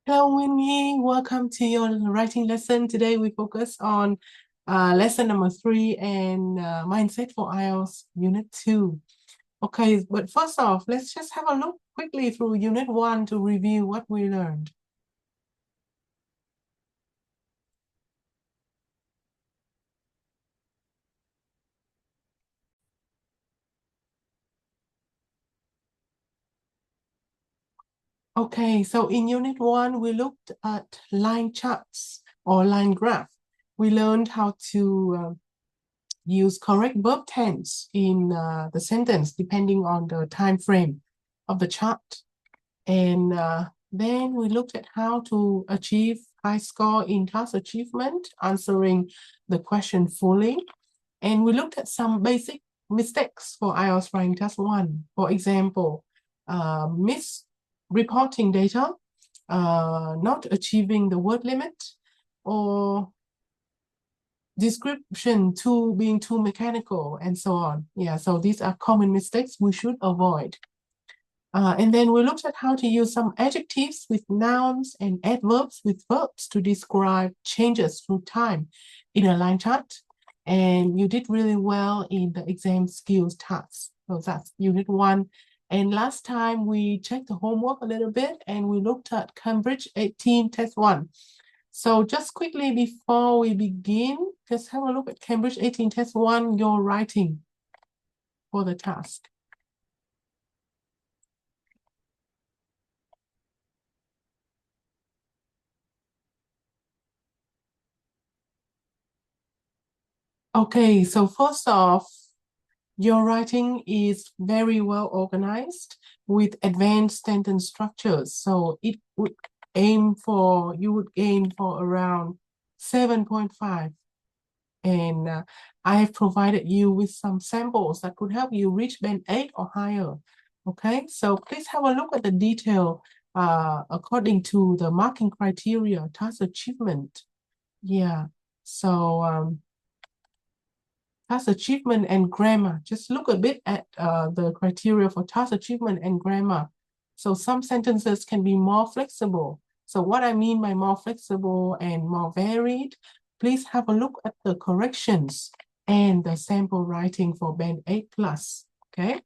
Hello, Nghi. Welcome to your writing lesson. Today we focus on lesson number 3 and mindset for IELTS Unit 2. Okay, but first off, let's just have a look quickly through Unit 1 to review what we learned. Okay, so in Unit 1, we looked at line charts or line graph. We learned how to use correct verb tense in the sentence depending on the time frame of the chart. And then we looked at how to achieve high score in task achievement, answering the question fully. And we looked at some basic mistakes for IELTS Writing Task 1. For example, misreporting data, not achieving the word limit, or description being too mechanical, and so on. Yeah, so these are common mistakes we should avoid. And then we looked at how to use some adjectives with nouns and adverbs with verbs to describe changes through time in a line chart. And you did really well in the exam skills task. So that's Unit 1. And last time we checked the homework a little bit and we looked at Cambridge 18 Test 1. So just quickly before we begin, just have a look at Cambridge 18 Test 1, your writing for the task. Okay, so first off, your writing is very well organized with advanced sentence structures. So it would you would aim for around 7.5. And I have provided you with some samples that could help you reach band 8 or higher. Okay, so please have a look at the detail according to the marking criteria, task achievement. Yeah, so task achievement and grammar. Just look a bit at the criteria for task achievement and grammar. So some sentences can be more flexible. So what I mean by more flexible and more varied, please have a look at the corrections and the sample writing for band 8+. Okay.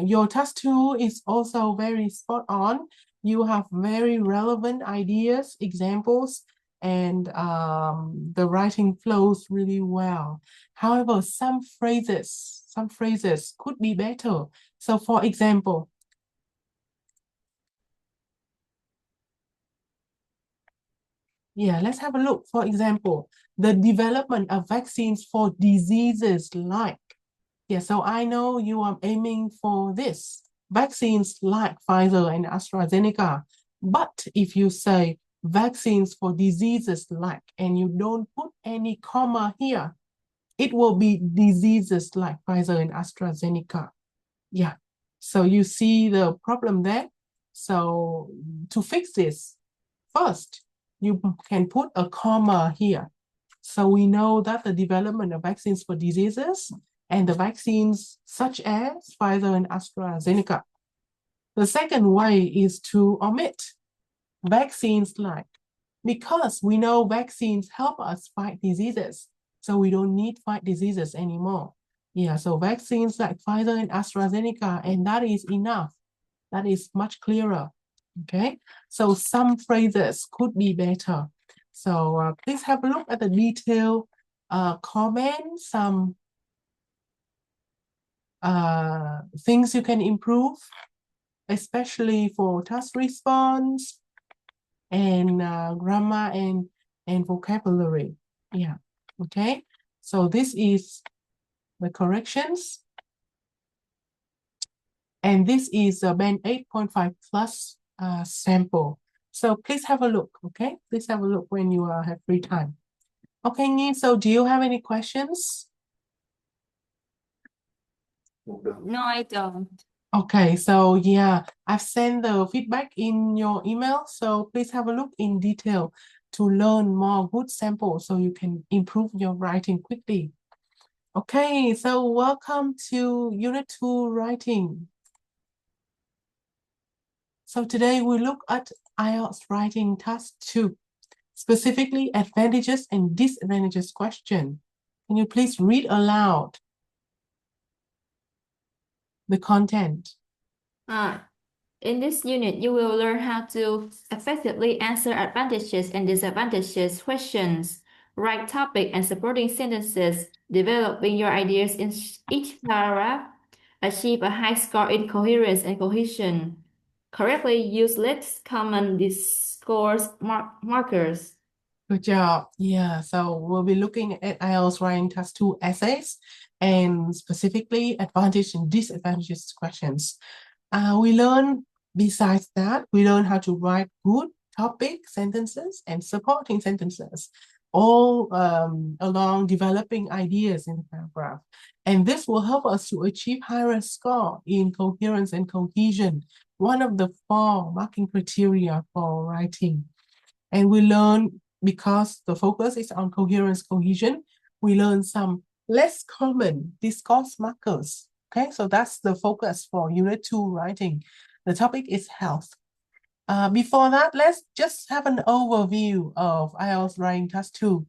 Your task 2 is also very spot on. You have very relevant ideas, examples, and the writing flows really well. However, some phrases could be better. So for example, yeah, let's have a look. For example, the development of vaccines for diseases like, yeah, so I know you are aiming for this, vaccines like Pfizer and AstraZeneca. But if you say vaccines for diseases like, and you don't put any comma here, it will be diseases like Pfizer and AstraZeneca. Yeah, so you see the problem there. So to fix this, first, you can put a comma here. So we know that the development of vaccines for diseases and the vaccines such as Pfizer and AstraZeneca. The second way is to omit vaccines like, because we know vaccines help us fight diseases, so we don't need fight diseases anymore. Yeah, so vaccines like Pfizer and AstraZeneca, and that is enough. That is much clearer. Okay, so some phrases could be better. So please have a look at the detailed comments, some things you can improve, especially for task response and grammar and vocabulary. Yeah, okay. So this is the corrections. And this is a band 8.5+ sample. So please have a look, okay? Please have a look when you have free time. Okay, Nghi, so do you have any questions? No, I don't. Okay, so yeah, I've sent the feedback in your email, so please have a look in detail to learn more good samples so you can improve your writing quickly. Okay, so welcome to Unit 2 writing. So today we look at IELTS Writing Task 2, specifically advantages and disadvantages question. Can you please read aloud the content? In this unit, you will learn how to effectively answer advantages and disadvantages questions, write topic and supporting sentences, developing your ideas in each paragraph, achieve a high score in coherence and cohesion, correctly use less common discourse markers. Good job. Yeah, so we'll be looking at IELTS Writing Task 2 essays and specifically advantage and disadvantages questions. Besides that, we learn how to write good topic sentences and supporting sentences, all along developing ideas in the paragraph. And this will help us to achieve higher score in coherence and cohesion, one of the 4 marking criteria for writing. And we learn, because the focus is on coherence, cohesion, we learn some less common discourse markers. Okay, so that's the focus for Unit 2 writing. The topic is health. Before that, let's just have an overview of IELTS Writing Task 2.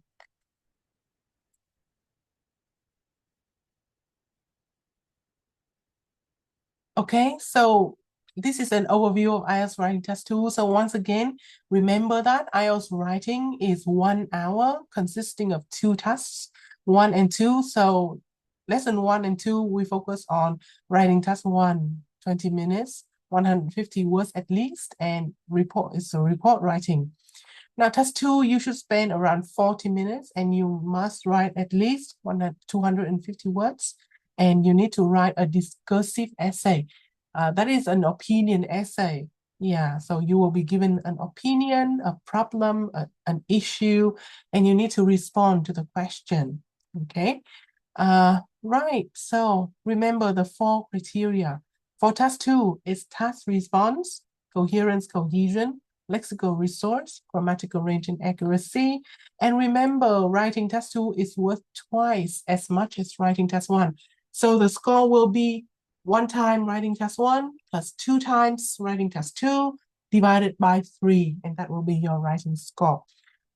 Okay, so this is an overview of IELTS Writing Task 2. So once again, remember that IELTS writing is 1 hour consisting of 2 tasks, 1 and 2. So lesson 1 and 2, we focus on writing task 1, 20 minutes, 150 words at least, and report is a report writing. Now, task 2, you should spend around 40 minutes and you must write at least 250 words, and you need to write a discursive essay. That is an opinion essay. Yeah, so you will be given an opinion, a problem, an issue, and you need to respond to the question. Okay. Right, so remember the 4 criteria. For task 2, it's task response, coherence, cohesion, lexical resource, grammatical range and accuracy. And remember, writing task 2 is worth twice as much as writing task 1. So the score will be 1 time writing task 1 plus 2 times writing task 2 divided by 3, and that will be your writing score.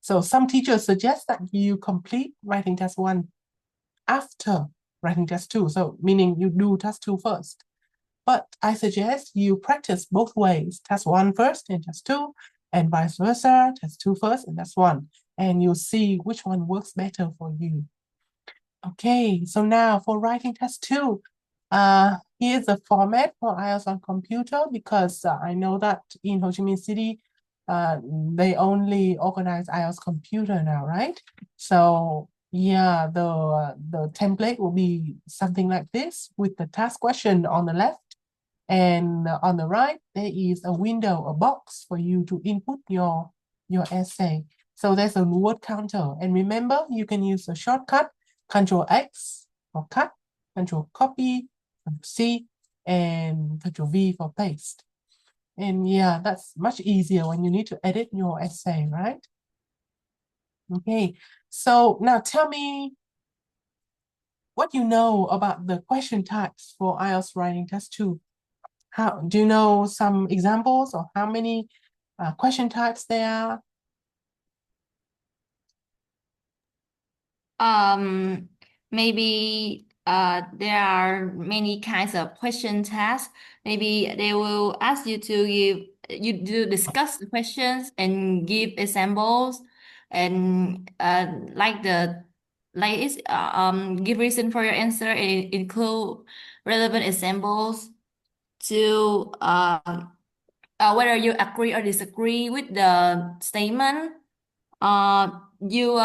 So some teachers suggest that you complete writing task 1 after writing task 2, so meaning you do task 2 first. But I suggest you practice both ways, task 1 first and task 2, and vice versa, task 2 first and task 1, and you'll see which one works better for you. Okay, so now for writing task 2, here's the format for IELTS on computer, because I know that in Ho Chi Minh City, they only organize IELTS computer now, right? So yeah, the template will be something like this, with the task question on the left, and on the right, there is a window, a box for you to input your essay. So there's a word counter. And remember, you can use a shortcut, Control X for cut, Control Copy, Control C, and Control V for paste. And yeah, that's much easier when you need to edit your essay, right? Okay, so now tell me what you know about the question types for IELTS Writing Task 2. Do you know some examples or how many question types there are? Maybe there are many kinds of question tasks. Maybe they will ask you to discuss the questions and give examples, and give reason for your answer and include relevant examples to whether you agree or disagree with the statement. You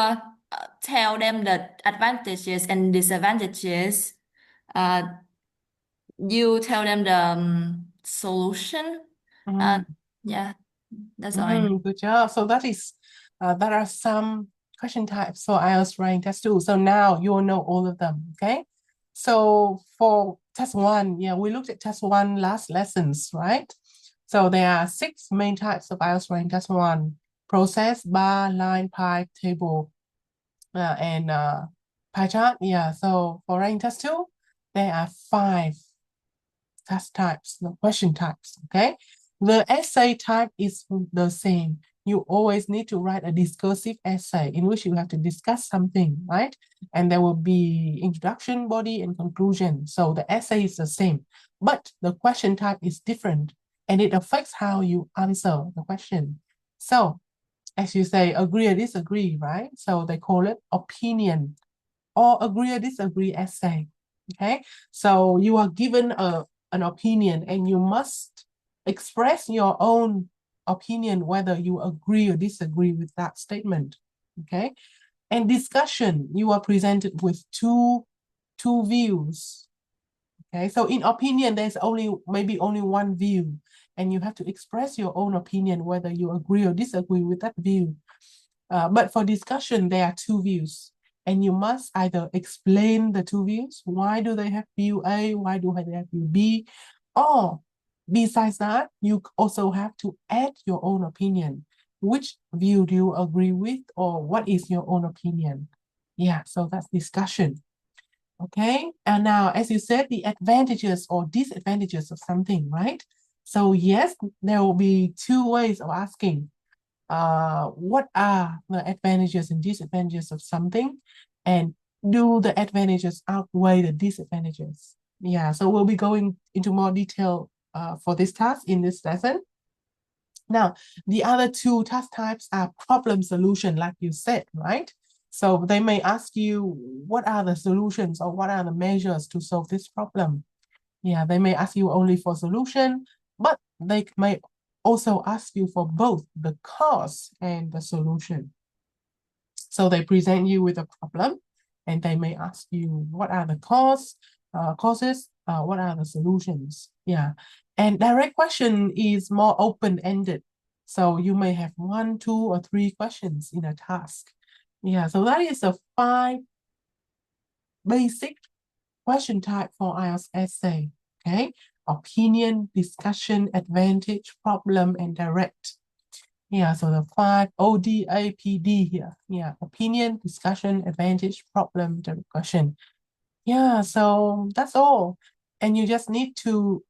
tell them the advantages and disadvantages. You tell them the solution. Yeah, that's all I know. Good job. So that are some question types for IELTS Writing Task 2. So now you will know all of them, okay? So for Task 1, yeah, we looked at Task 1 last lessons, right? So there are 6 main types of IELTS Writing Task 1: process, bar, line, pie, table, and pie chart. Yeah, so for Writing Task 2, there are 5 task types, no, question types, okay? The essay type is the same. You always need to write a discursive essay in which you have to discuss something, right? And there will be introduction, body, and conclusion. So the essay is the same, but the question type is different, and it affects how you answer the question. So as you say, agree or disagree, right? So they call it opinion or agree or disagree essay. Okay, so you are given an opinion and you must express your own opinion whether you agree or disagree with that statement. Okay, and discussion, you are presented with two views. Okay, so in opinion, there's maybe only one view, and you have to express your own opinion whether you agree or disagree with that view. But for discussion, there are two views, and you must either explain the two views. Why do they have view A? Why do they have view B? Or besides that, you also have to add your own opinion. Which view do you agree with, or what is your own opinion? Yeah, so that's discussion. Okay, and now, as you said, the advantages or disadvantages of something, right? So yes, there will be two ways of asking. What are the advantages and disadvantages of something, and do the advantages outweigh the disadvantages? Yeah, so we'll be going into more detail for this task in this lesson. Now, the other two task types are problem solution, like you said, right? So they may ask you, what are the solutions or what are the measures to solve this problem? Yeah, they may ask you only for solution, but they may also ask you for both the cause and the solution. So they present you with a problem, and they may ask you, what are the causes, what are the solutions? Yeah, and direct question is more open-ended. So you may have 1, 2, or 3 questions in a task. Yeah, so that is the 5 basic question type for IELTS essay. Okay, opinion, discussion, advantage, problem, and direct. Yeah, so the 5 ODAPD here. Yeah, opinion, discussion, advantage, problem, direct question. Yeah, so that's all. And you just need to,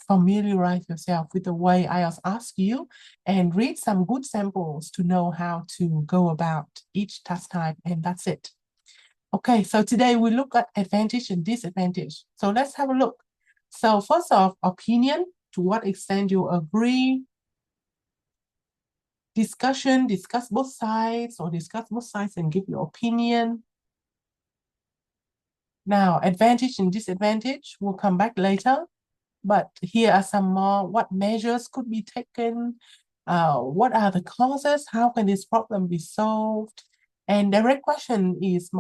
familiarize yourself with the way IELTS asks you and read some good samples to know how to go about each task type, and that's it. Okay, so today we look at advantage and disadvantage. So let's have a look. So first off, opinion, to what extent you agree. Discussion, discuss both sides and give your opinion. Now, advantage and disadvantage, we'll come back later. But here are some more. What measures could be taken? What are the causes? How can this problem be solved? And direct question is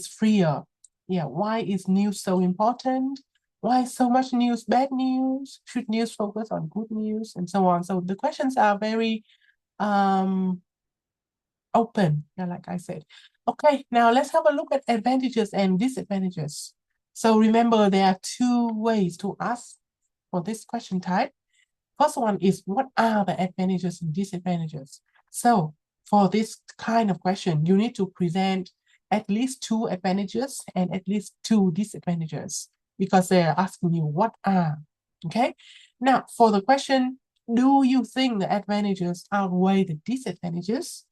freer. Yeah, why is news so important? Why so much news, bad news? Should news focus on good news? And so on. So the questions are very open, like I said. Okay, now let's have a look at advantages and disadvantages. So remember, there are two ways to ask for this question type. First one is, what are the advantages and disadvantages? So for this kind of question, you need to present at least 2 advantages and at least 2 disadvantages, because they're asking you what are. Okay, now for the question, do you think the advantages outweigh the disadvantages?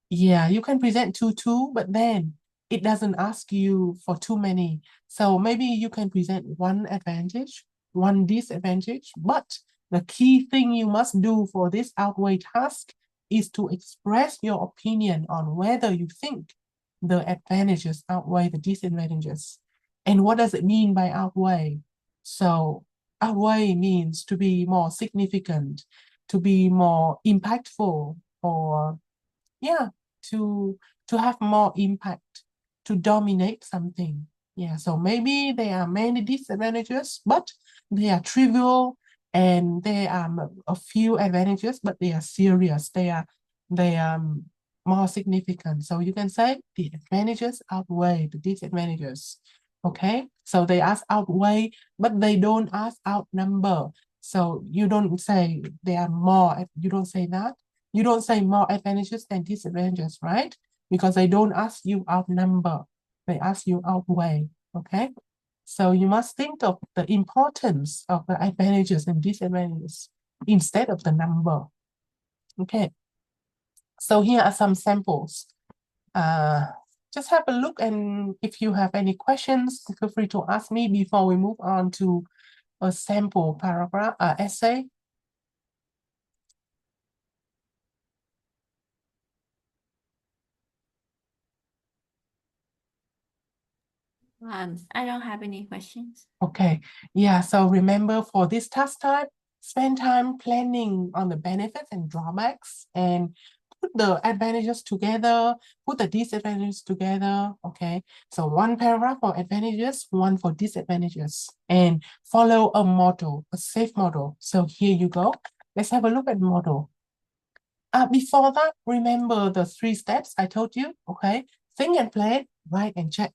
Yeah, you can present 2, but then it doesn't ask you for too many. So maybe you can present 1 advantage, 1 disadvantage, but the key thing you must do for this outweigh task is to express your opinion on whether you think the advantages outweigh the disadvantages. And what does it mean by outweigh? So outweigh means to be more significant, to be more impactful, or to have more impact, to dominate something. Yeah, so maybe there are many disadvantages, but they are trivial, and there are a few advantages, but they are serious. They are more significant. So you can say the advantages outweigh the disadvantages. Okay, so they ask outweigh, but they don't ask outnumber. So you don't say there are more. You don't say that. You don't say more advantages than disadvantages, right? Because they don't ask you outnumber. They ask you outweigh, okay? So you must think of the importance of the advantages and disadvantages instead of the number. Okay. So here are some samples. Just have a look, and if you have any questions, feel free to ask me before we move on to a sample paragraph, essay. I don't have any questions. Okay, yeah, so remember for this task type, spend time planning on the benefits and drawbacks and put the advantages together, put the disadvantages together, okay? So one paragraph for advantages, one for disadvantages, and follow a model, a safe model. So here you go. Let's have a look at model. Before that, remember the 3 steps I told you, okay? Think and plan, write and check,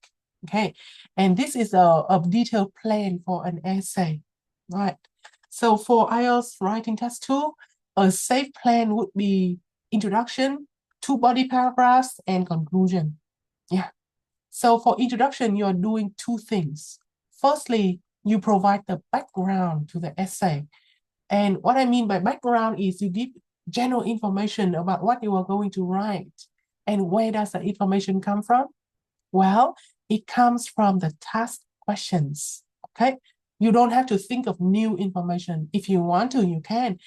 okay? And this is a detailed plan for an essay, right? So for IELTS Writing Task 2, a safe plan would be introduction, 2 body paragraphs, and conclusion. Yeah. So for introduction, you're doing 2 things. Firstly, you provide the background to the essay. And what I mean by background is you give general information about what you are going to write. And where does the information come from? Well, it comes from the task questions, okay? You don't have to think of new information. If you want to, you can,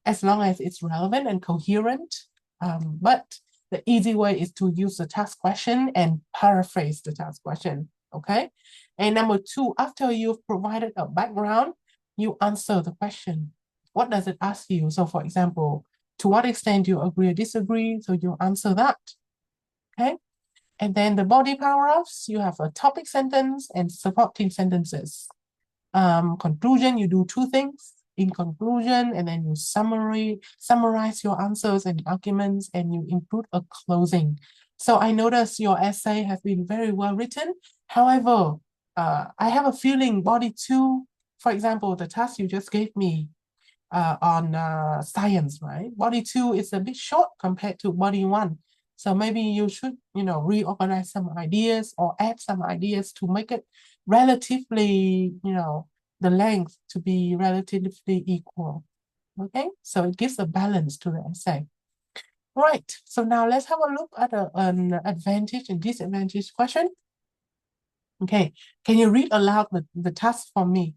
as long as it's relevant and coherent. But the easy way is to use the task question and paraphrase the task question, okay? And number 2, after you've provided a background, you answer the question. What does it ask you? So for example, to what extent do you agree or disagree? So you answer that, okay? And then the body paragraphs, you have a topic sentence and supporting sentences. Conclusion, you do 2 things. In conclusion, and then you summarize your answers and arguments, and you include a closing. So I notice your essay has been very well written. However, I have a feeling body 2, for example, the task you just gave me, on science, right? Body 2 is a bit short compared to body 1. So maybe you should, reorganize some ideas or add some ideas to make it relatively, the length to be relatively equal. Okay, so it gives a balance to the essay. Right, so now let's have a look at an advantage and disadvantage question. Okay, can you read aloud the task for me?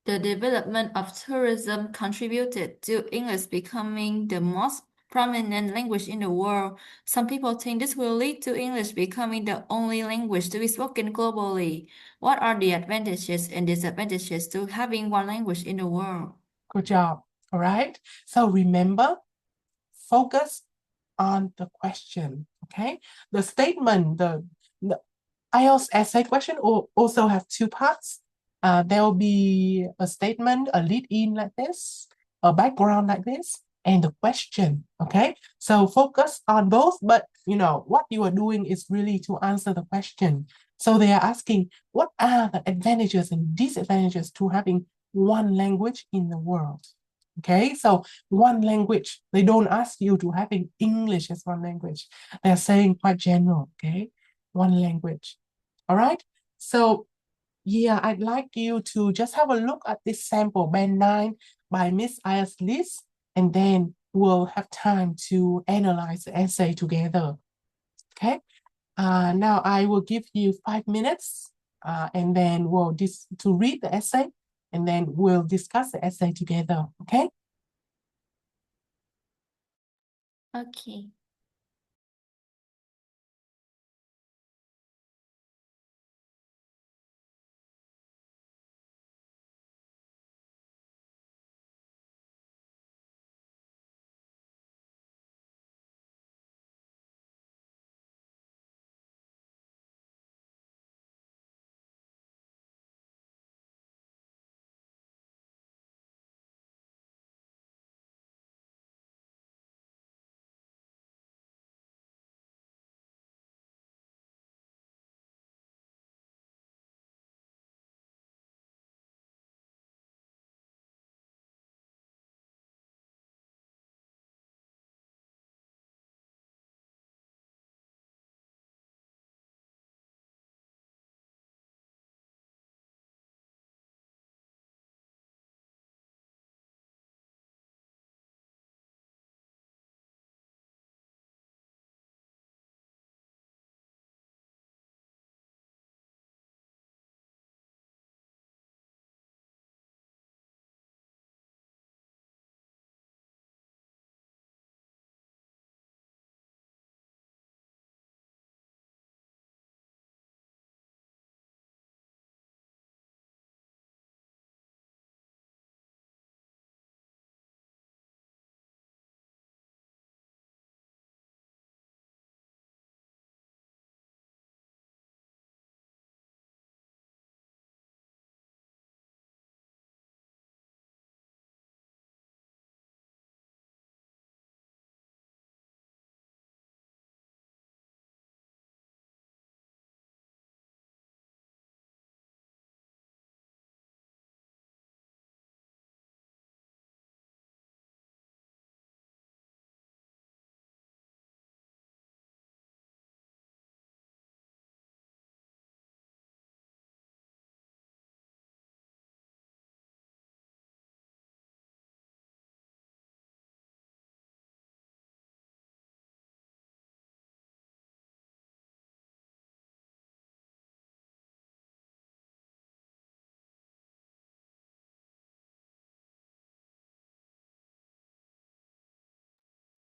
The development of tourism contributed to English becoming the most prominent language in the world. Some people think this will lead to English becoming the only language to be spoken globally. What are the advantages and disadvantages to having one language in the world? Good job. All right. So remember, focus on the question. Okay. The statement, the IELTS essay question also have 2 parts. There will be a statement, a lead in like this, a background like this, and the question. Okay. So focus on both, but what you are doing is really to answer the question. So they are asking, what are the advantages and disadvantages to having one language in the world? Okay, so one language. They don't ask you to having English as one language. They're saying quite general, okay? One language. All right. So yeah, I'd like you to just have a look at this sample, Band 9 by Miss IELTS List, and then we'll have time to analyze the essay together. Okay. Now I will give you 5 minutes, and then we'll to read the essay, and then we'll discuss the essay together. Okay. Okay.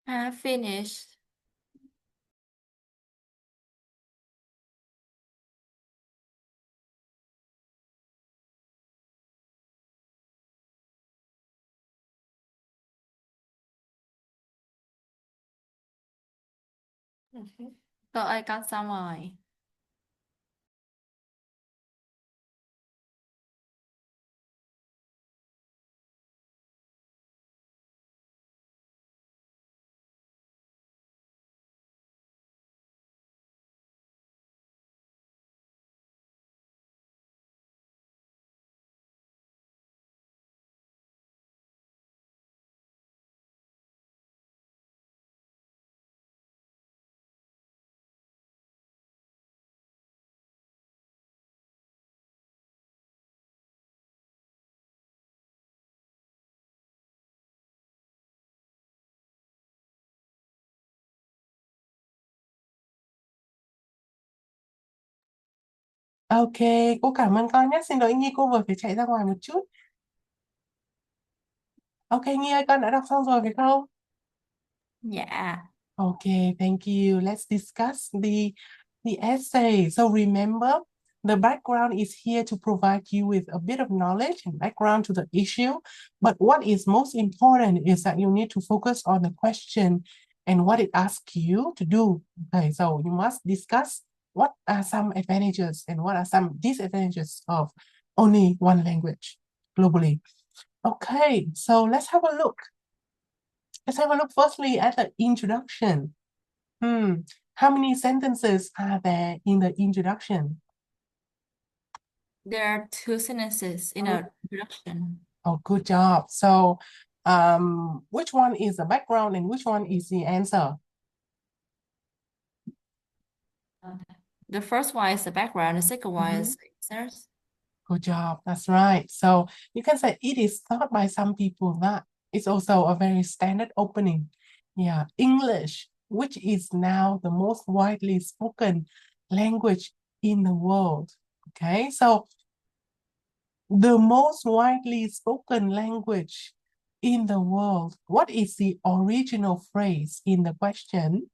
Have finished. Câu ơi, con xong rồi. Ok, cô cảm ơn con nhé. Xin lỗi Nhi, cô vừa phải chạy ra ngoài một chút. Ok, Nhi ơi, con đã đọc xong rồi phải không? Dạ. Okay, thank you. Let's discuss the essay. So remember, the background is here to provide you with a bit of knowledge and background to the issue. But what is most important is that you need to focus on the question and what it asks you to do. Okay, so you must discuss what are some advantages and what are some disadvantages of only one language globally. Okay, so let's have a look. Let's have a look firstly at the introduction. How many sentences are there in the introduction? There are 2 sentences in the introduction. Oh, good job. So, which one is the background and which one is the answer? The first one is the background, the second one is the answers. Good job. That's right. So you can say it is thought by some people that it's also a very standard opening. Yeah, English, which is now the most widely spoken language in the world. Okay, so the most widely spoken language in the world. What is the original phrase in the question?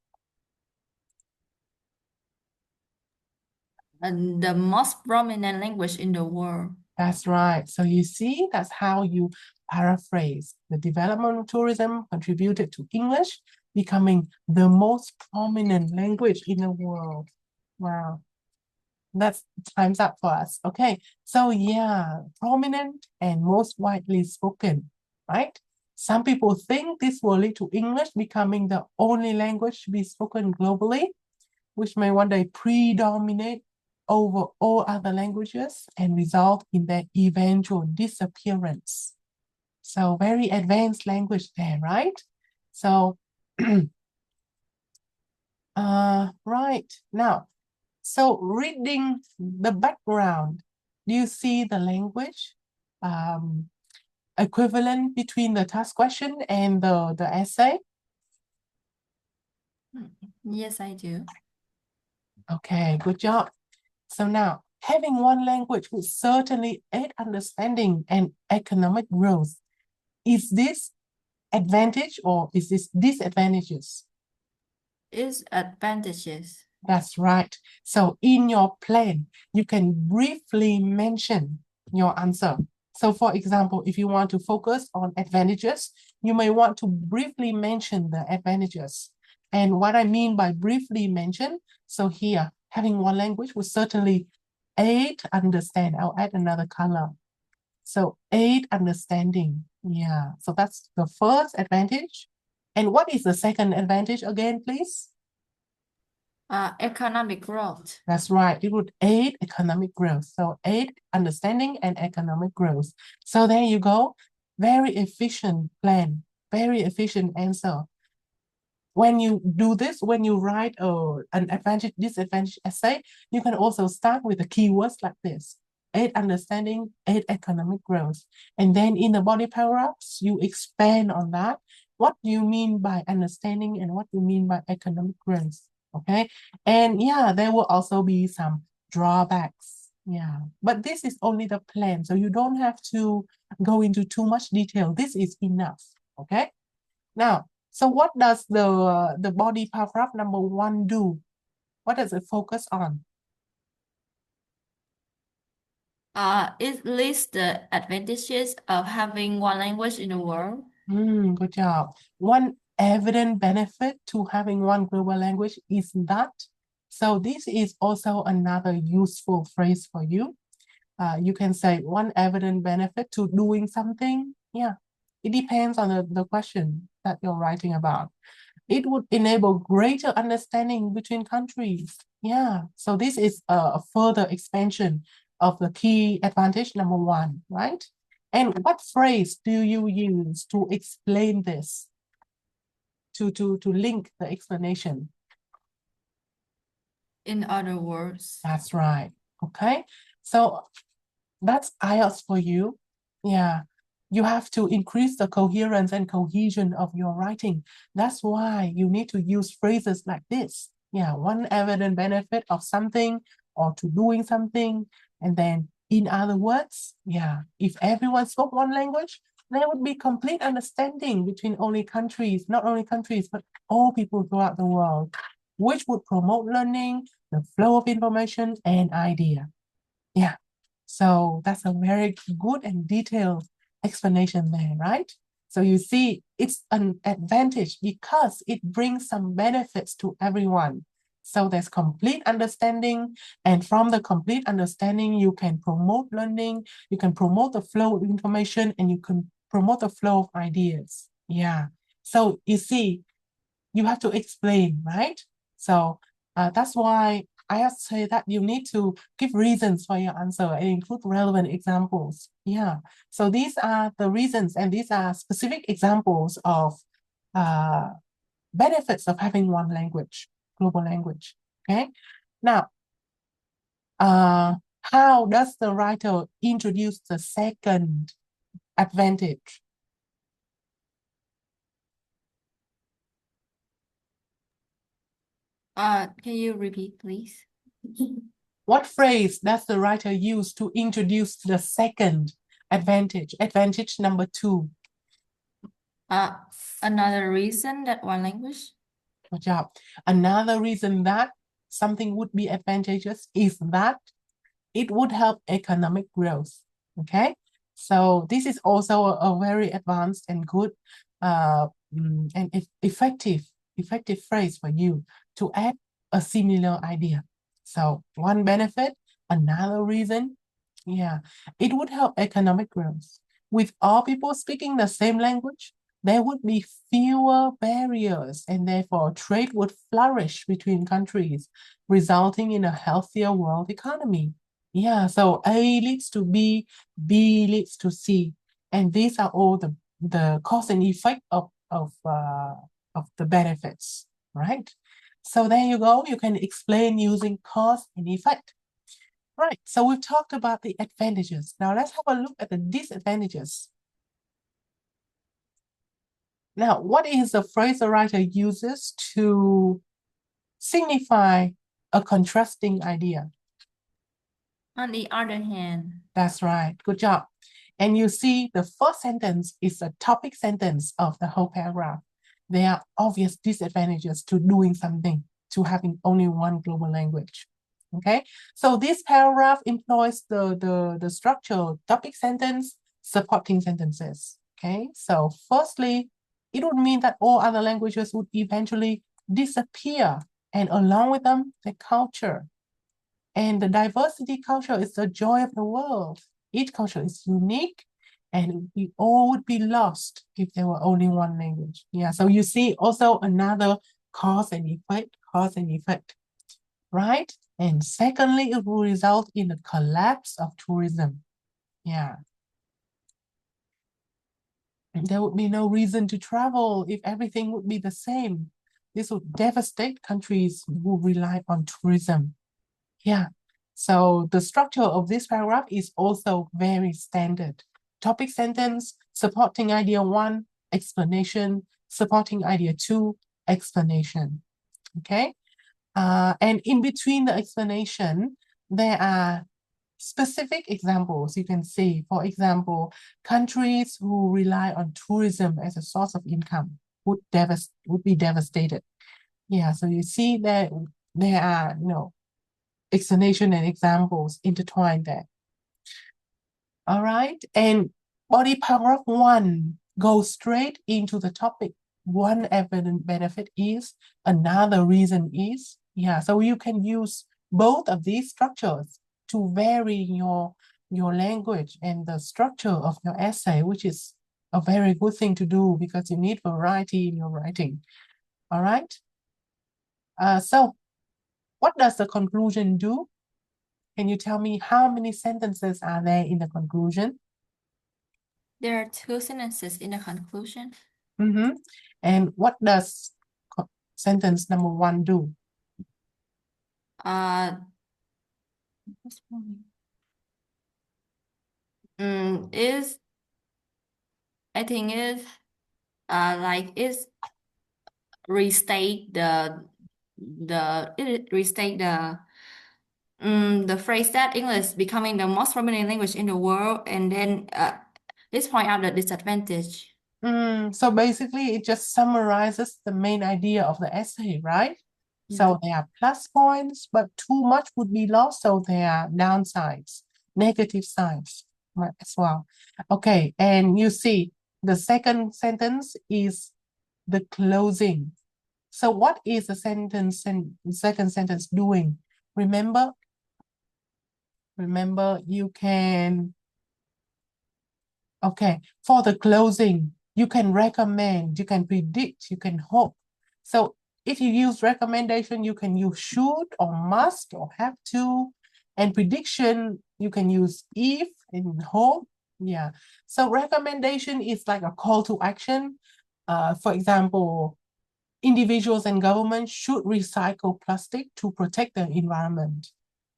And the most prominent language in the world. That's right. So you see, that's how you paraphrase. The development of tourism contributed to English becoming the most prominent language in the world. Wow. That's time's up for us. Okay. So yeah, prominent and most widely spoken, right? Some people think this will lead to English becoming the only language to be spoken globally, which may one day predominate over all other languages and result in their eventual disappearance. So very advanced language there, right? So, right now, so reading the background, do you see the language equivalent between the task question and the essay? Yes, I do. Okay, good job. So now, having one language would certainly aid understanding and economic growth. Is this advantage or is this disadvantages? Its advantages. That's right. So in your plan, you can briefly mention your answer. So for example, if you want to focus on advantages, you may want to briefly mention the advantages. And what I mean by briefly mention, so here, having one language will certainly aid understand. I'll add another color. So aid understanding. Yeah, so that's the first advantage. And what is the second advantage again, please? Economic growth. That's right. It would aid economic growth. So aid understanding and economic growth. So there you go. Very efficient plan. Very efficient answer. When you do this, when you write an advantage, disadvantage essay, you can also start with the keywords like this. Aid understanding, aid economic growth. And then in the body paragraphs, you expand on that. What do you mean by understanding and what do you mean by economic growth? Okay. And yeah, there will also be some drawbacks. Yeah. But this is only the plan. So you don't have to go into too much detail. This is enough. Okay. Now, So what does the body paragraph number 1 do? What does it focus on? It lists the advantages of having one language in the world. Good job. One evident benefit to having one global language is that. So this is also another useful phrase for you. You can say one evident benefit to doing something. Yeah, it depends on the question that you're writing about. It would enable greater understanding between countries. Yeah, so this is a further expansion of the key advantage number 1, right? And what phrase do you use to explain this? To link the explanation? In other words. That's right. Okay, so that's IELTS for you. Yeah, you have to increase the coherence and cohesion of your writing. That's why you need to use phrases like this. Yeah, one evident benefit of something or to doing something. And then in other words, yeah, if everyone spoke one language, there would be complete understanding between only countries, not only countries, but all people throughout the world, which would promote learning, the flow of information and idea. Yeah. So that's a very good and detailed explanation there, right? So you see, it's an advantage because it brings some benefits to everyone. So there's complete understanding, and from the complete understanding, you can promote learning, you can promote the flow of information, and you can promote the flow of ideas. Yeah. So you see, you have to explain, right? So that's why I have to say that you need to give reasons for your answer and include relevant examples. Yeah. So these are the reasons, and these are specific examples of benefits of having one language, global language. Okay. Now, how does the writer introduce the second advantage? Can you repeat, please? What phrase does the writer use to introduce the second advantage, advantage number 2? Another reason that one language. Good job. Another reason that something would be advantageous is that it would help economic growth. Okay, so this is also a very advanced and good and effective phrase for you to add a similar idea. So one benefit, another reason, yeah, it would help economic growth. With all people speaking the same language, there would be fewer barriers and therefore trade would flourish between countries, resulting in a healthier world economy. Yeah, so A leads to B, B leads to C. And these are all the cause and effect of the benefits, right? So there you go. You can explain using cause and effect. Right, so we've talked about the advantages. Now let's have a look at the disadvantages. Now, what is the phrase the writer uses to signify a contrasting idea? On the other hand. That's right, good job. And you see the first sentence is a topic sentence of the whole paragraph. There are obvious disadvantages to doing something, to having only one global language. Okay, so this paragraph employs the structure topic sentence, supporting sentences. Okay, so firstly, it would mean that all other languages would eventually disappear, and along with them, the culture. And the diversity culture is the joy of the world. Each culture is unique, and we all would be lost if there were only one language. Yeah, so you see also another cause and effect, right? And secondly, it will result in a collapse of tourism. Yeah. There would be no reason to travel if everything would be the same. This would devastate countries who rely on tourism. Yeah. So the structure of this paragraph is also very standard. Topic sentence, supporting idea 1, explanation, supporting idea 2, explanation. Okay. And in between the explanation, there are specific examples you can see. For example, countries who rely on tourism as a source of income would be devastated. Yeah, so you see that there are, explanation and examples intertwined there. All right, and body paragraph 1 goes straight into the topic. One evident benefit is, another reason is. Yeah, so you can use both of these structures to vary your language and the structure of your essay, which is a very good thing to do because you need variety in your writing. All right. So what does the conclusion do? Can you tell me how many sentences are there in the conclusion? There are 2 sentences in the conclusion. And what does sentence number 1 do? Is I think is like it's restate the phrase that English becoming the most prominent language in the world, and then this point out the disadvantage. So basically it just summarizes the main idea of the essay, right? So there are plus points, but too much would be lost, so there are downsides, negative sides as well. Okay, and you see the second sentence is the closing. So what is the sentence and second sentence doing? Remember, you can, okay, for the closing, you can recommend, you can predict, you can hope. So if you use recommendation, you can use should or must or have to. And prediction, you can use if and hope. Yeah. So recommendation is like a call to action. For example, individuals and governments should recycle plastic to protect the environment.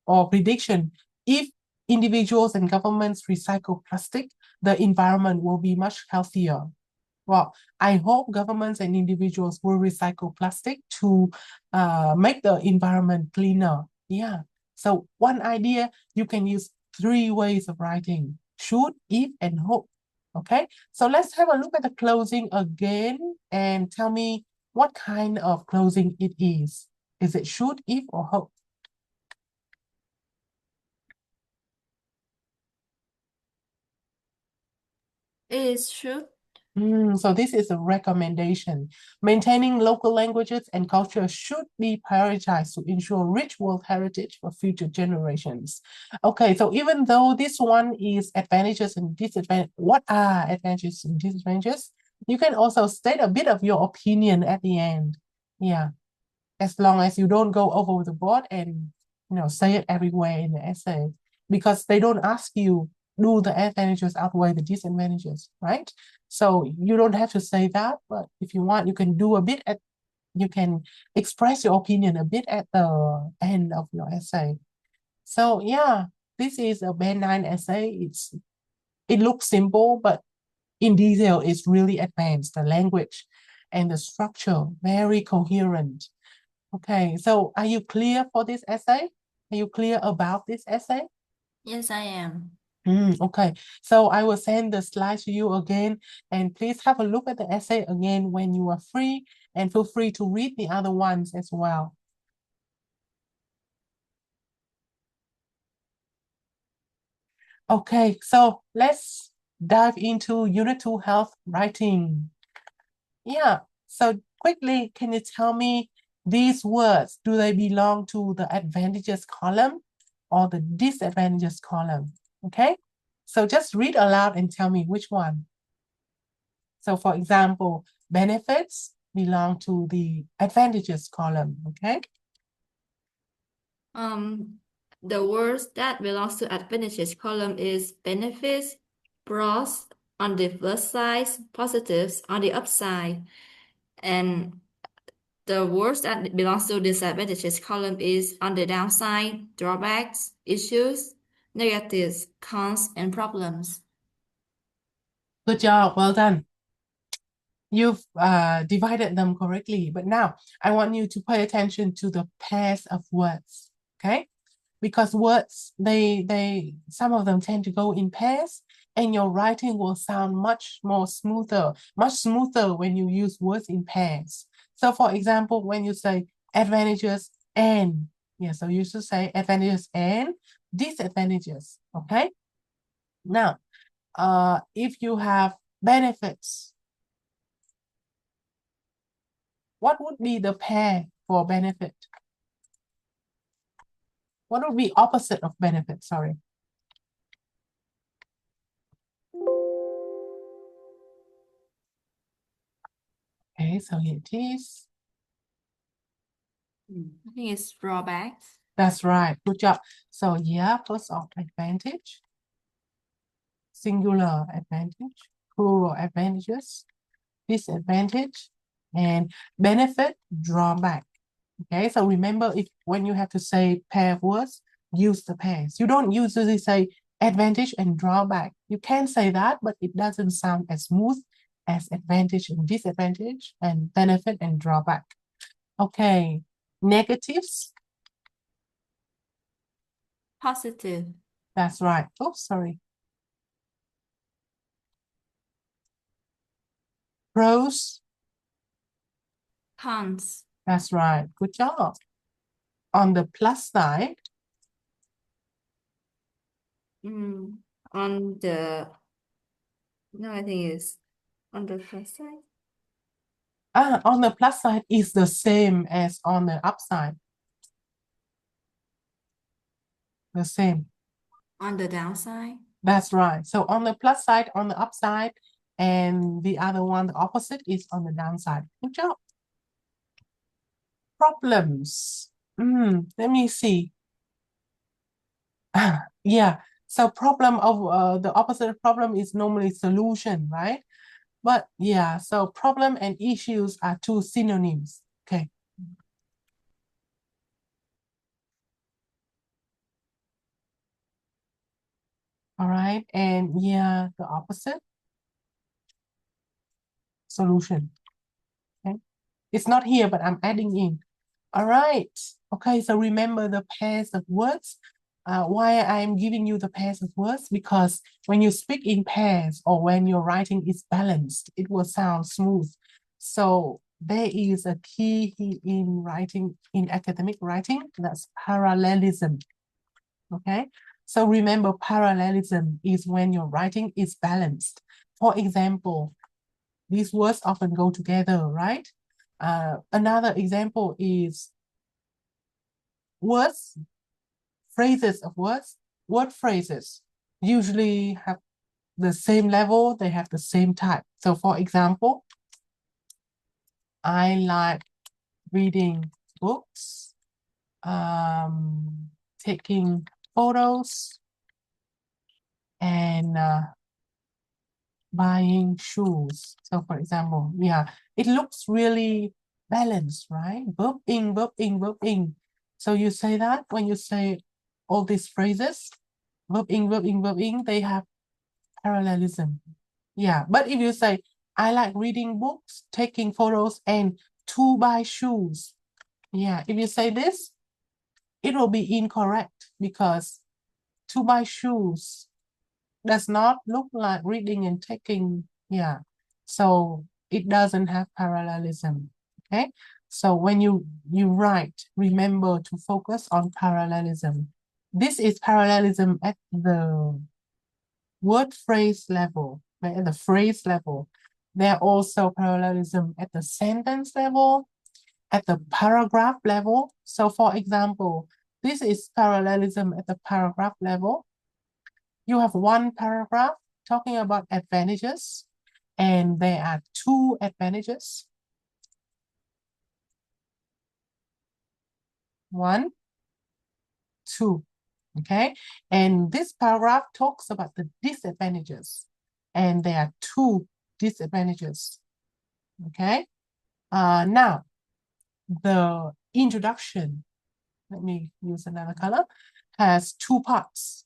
Or prediction, if individuals and governments recycle plastic, the environment will be much healthier. Well, I hope governments and individuals will recycle plastic to make the environment cleaner. Yeah. So one idea, you can use 3 ways of writing: should, if, and hope. Okay. So let's have a look at the closing again and tell me what kind of closing it is. Is it should, if, or hope? It is should. So this is a recommendation. Maintaining local languages and culture should be prioritized to ensure rich world heritage for future generations. Okay, so even though this one is advantages and disadvantages, what are advantages and disadvantages? You can also state a bit of your opinion at the end. Yeah, as long as you don't go over the board and say it everywhere in the essay, because they don't ask you, do the advantages outweigh the disadvantages, right? So you don't have to say that, but if you want, you can do a bit you can express your opinion a bit at the end of your essay. So yeah, this is a Band 9 essay. It looks simple, but in detail, it's really advanced. The language and the structure, very coherent. Okay, so are you clear for this essay? Are you clear about this essay? Yes, I am. Okay, so I will send the slides to you again, and please have a look at the essay again when you are free, and feel free to read the other ones as well. Okay, so let's dive into Unit 2 Health Writing. Yeah, so quickly, can you tell me these words, do they belong to the advantages column or the disadvantages column? Okay, so just read aloud and tell me which one. So for example, benefits belong to the advantages column, okay? The words that belongs to advantages column is benefits, pros on the plus side, positives on the upside, and the words that belongs to disadvantages column is on the downside, drawbacks, issues, negatives, cons, and problems. Good job, well done. You've divided them correctly, but now I want you to pay attention to the pairs of words, okay? Because words, some of them tend to go in pairs, and your writing will sound much smoother when you use words in pairs. So for example, when you say advantages and, yeah, so you should say advantages and disadvantages, okay? Now, if you have benefits, what would be the pair for benefit? What would be opposite of benefit? Sorry. Okay, so here it is. I think it's drawbacks. That's right. Good job. So yeah, first off, advantage, singular advantage, plural advantages, disadvantage, and benefit, drawback. Okay, so remember, if when you have to say pair of words, use the pairs. You don't usually say advantage and drawback. You can say that, but it doesn't sound as smooth as advantage and disadvantage and benefit and drawback. Okay, negatives. Positive. That's right. Oops, sorry. Pros. Cons. That's right. Good job. On the plus side. On the, no, I think it's on the plus side. On the plus side is the same as on the upside. The same. On the downside. That's right. So on the plus side, on the upside, and the other one, the opposite, is on the downside. Good job. Problems. Let me see. Yeah. So problem of the opposite of problem is normally solution, right? But yeah, so problem and issues are two synonyms. Okay. All right. And yeah, the opposite, solution. Okay. It's not here, but I'm adding in. All right. Okay, so remember the pairs of words. Why I'm giving you the pairs of words? Because when you speak in pairs or when your writing is balanced, it will sound smooth. So there is a key in writing, in academic writing, that's parallelism. Okay, so remember parallelism is when your writing is balanced. For example, these words often go together, right? Another example is words, phrases of words, word phrases usually have the same level, they have the same type. So for example, I like reading books, taking photos, and buying shoes. So for example, yeah, it looks really balanced, right? Verb in, verb in, verb in. So you say that when you say all these phrases, verb in, verb in, verb in, they have parallelism. Yeah, but if you say, I like reading books, taking photos, and to buy shoes. Yeah, if you say this, it will be incorrect because to buy shoes does not look like reading and taking. Yeah, so it doesn't have parallelism. Okay, so when you write, remember to focus on parallelism. This is parallelism at the word phrase level, right? At the phrase level. There are also parallelism at the sentence level, at the paragraph level. So for example, this is parallelism at the paragraph level. You have one paragraph talking about advantages, and there are two advantages. One, two, okay? And this paragraph talks about the disadvantages, and there are two disadvantages, okay? Now, the introduction, let me use another color, has two parts,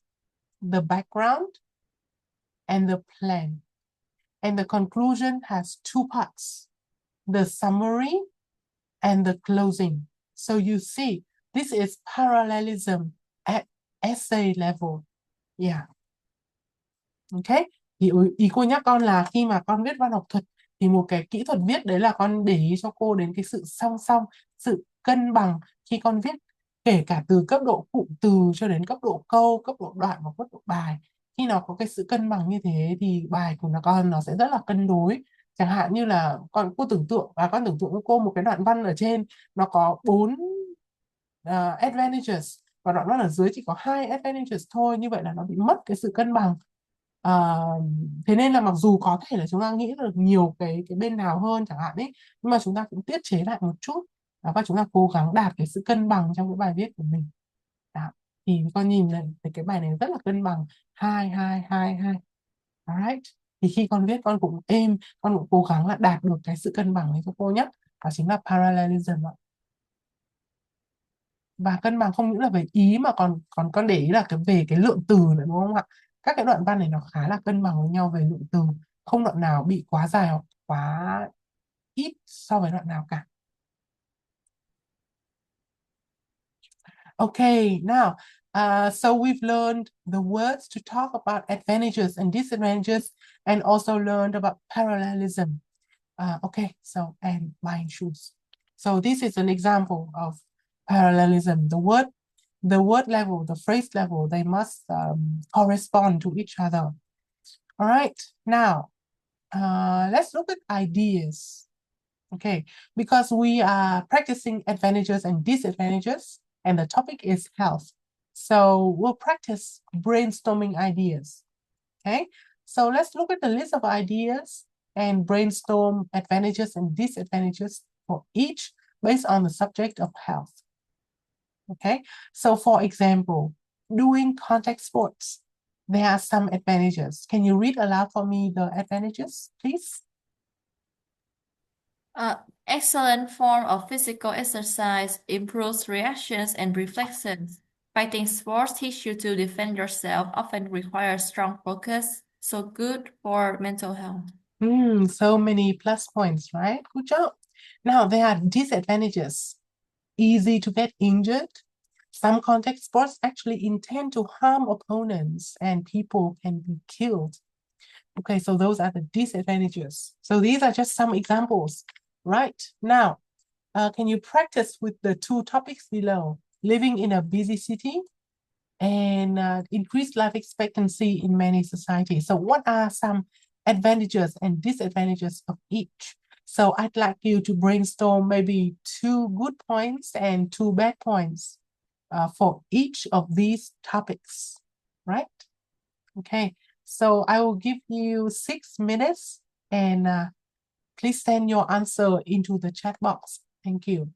the background and the plan. And the conclusion has two parts, the summary and the closing. So you see, this is parallelism at essay level. Yeah. Ok, thì ý cô nhắc con là khi mà con viết văn học thuật thì một cái kỹ thuật viết đấy là con để ý cho cô đến cái sự song song, sự cân bằng khi con viết, kể cả từ cấp độ cụm từ cho đến cấp độ câu, cấp độ đoạn và cấp độ bài. Khi nào có cái sự cân bằng như thế thì bài của con nó sẽ rất là cân đối. Chẳng hạn như là cô tưởng tượng và con tưởng tượng với cô một cái đoạn văn ở trên nó có 4 advantages và đoạn văn ở dưới chỉ có 2 advantages thôi, như vậy là nó bị mất cái sự cân bằng. Ờ, Thế nên là mặc dù có thể là chúng ta nghĩ được nhiều cái bên nào hơn chẳng hạn ấy, nhưng mà chúng ta cũng tiết chế lại một chút và chúng ta cố gắng đạt cái sự cân bằng trong cái bài viết của mình. Đó. Thì con nhìn này thì cái bài này rất là cân bằng, hai hai hai hai. Alright. Thì khi con viết con cũng êm, con cũng cố gắng là đạt được cái sự cân bằng này cho cô nhé, đó chính là parallelism ạ. Và cân bằng không những là về ý mà còn còn con để ý là về cái lượng từ nữa, đúng không ạ? Các cái đoạn văn này nó khá là cân bằng với nhau về lượng từ, không đoạn nào bị quá dài hoặc quá ít so với đoạn nào cả. Okay, now, so we've learned the words to talk about advantages and disadvantages, and also learned about parallelism. Okay, so and buying shoes. So this is an example of parallelism. The word level, the phrase level, they must correspond to each other. All right, now let's look at ideas. Okay, because we are practicing advantages and disadvantages, and the topic is health. So we'll practice brainstorming ideas. Okay, so let's look at the list of ideas and brainstorm advantages and disadvantages for each based on the subject of health. Okay, so for example, doing contact sports, there are some advantages. Can you read aloud for me the advantages, please? Excellent form of physical exercise, improves reactions and reflexes. Fighting sports teach you to defend yourself, often requires strong focus, so good for mental health. So many plus points, right? Good job. Now there are disadvantages. Easy to get injured. Some contact sports actually intend to harm opponents and people can be killed. Okay, so those are the disadvantages. So these are just some examples. Right, now, can you practice with the two topics below? Living in a busy city and increased life expectancy in many societies. So what are some advantages and disadvantages of each? So I'd like you to brainstorm maybe 2 good points and 2 bad points for each of these topics, right? Okay, so I will give you 6 minutes and please send your answer into the chat box. Thank you.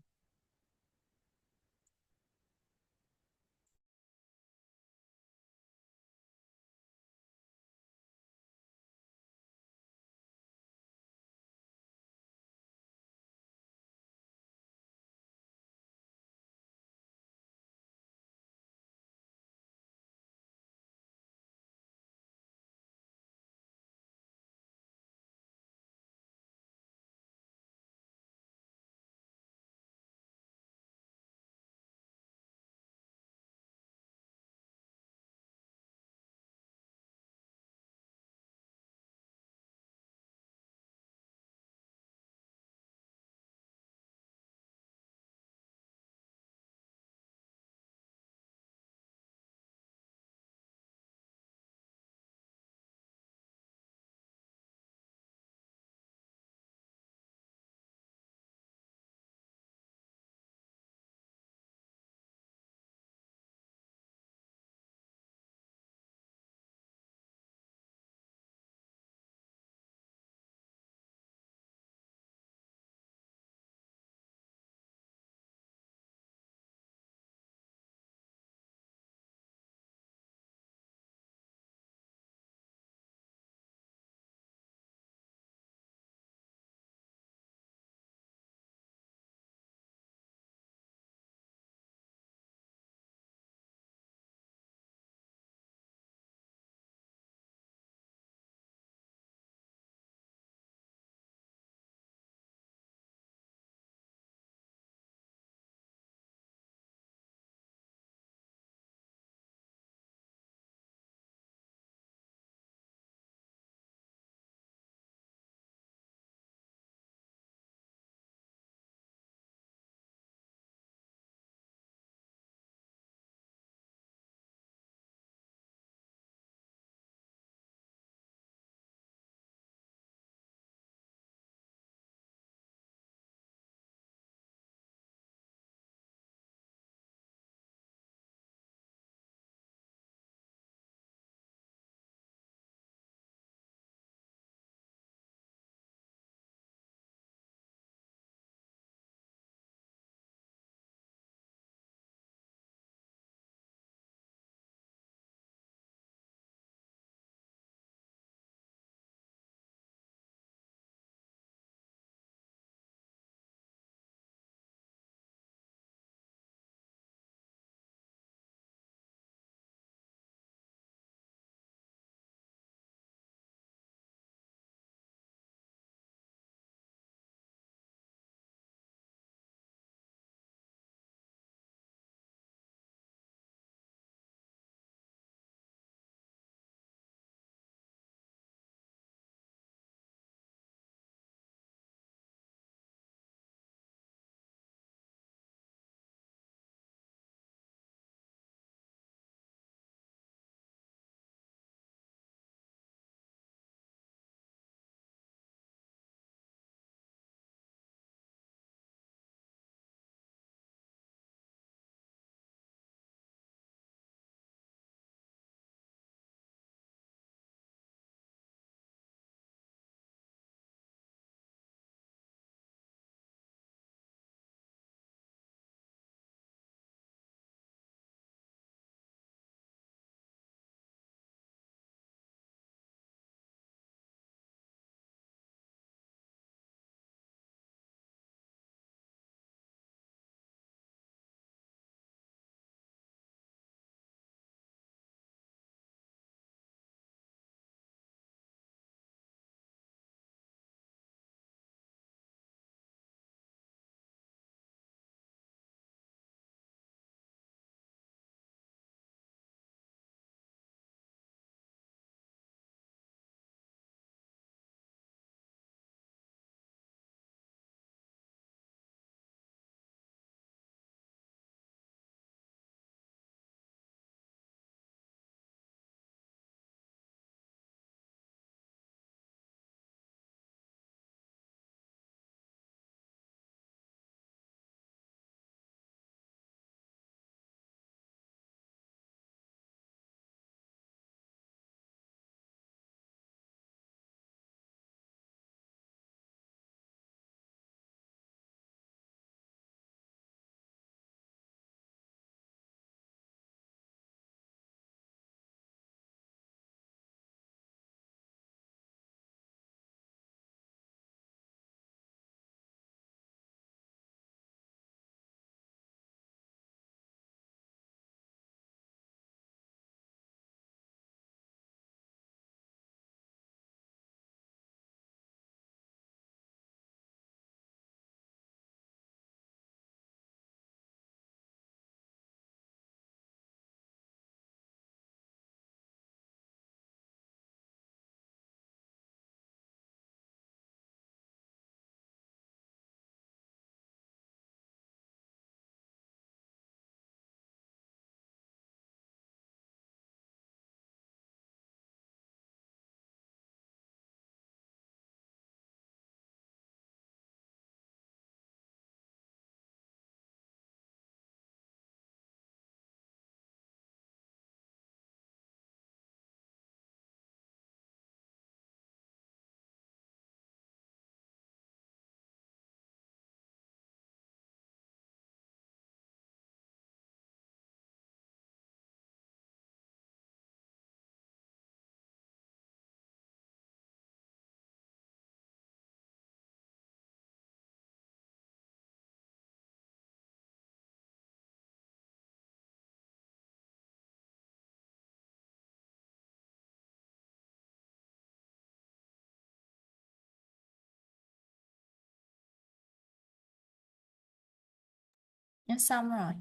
Dạ xong rồi.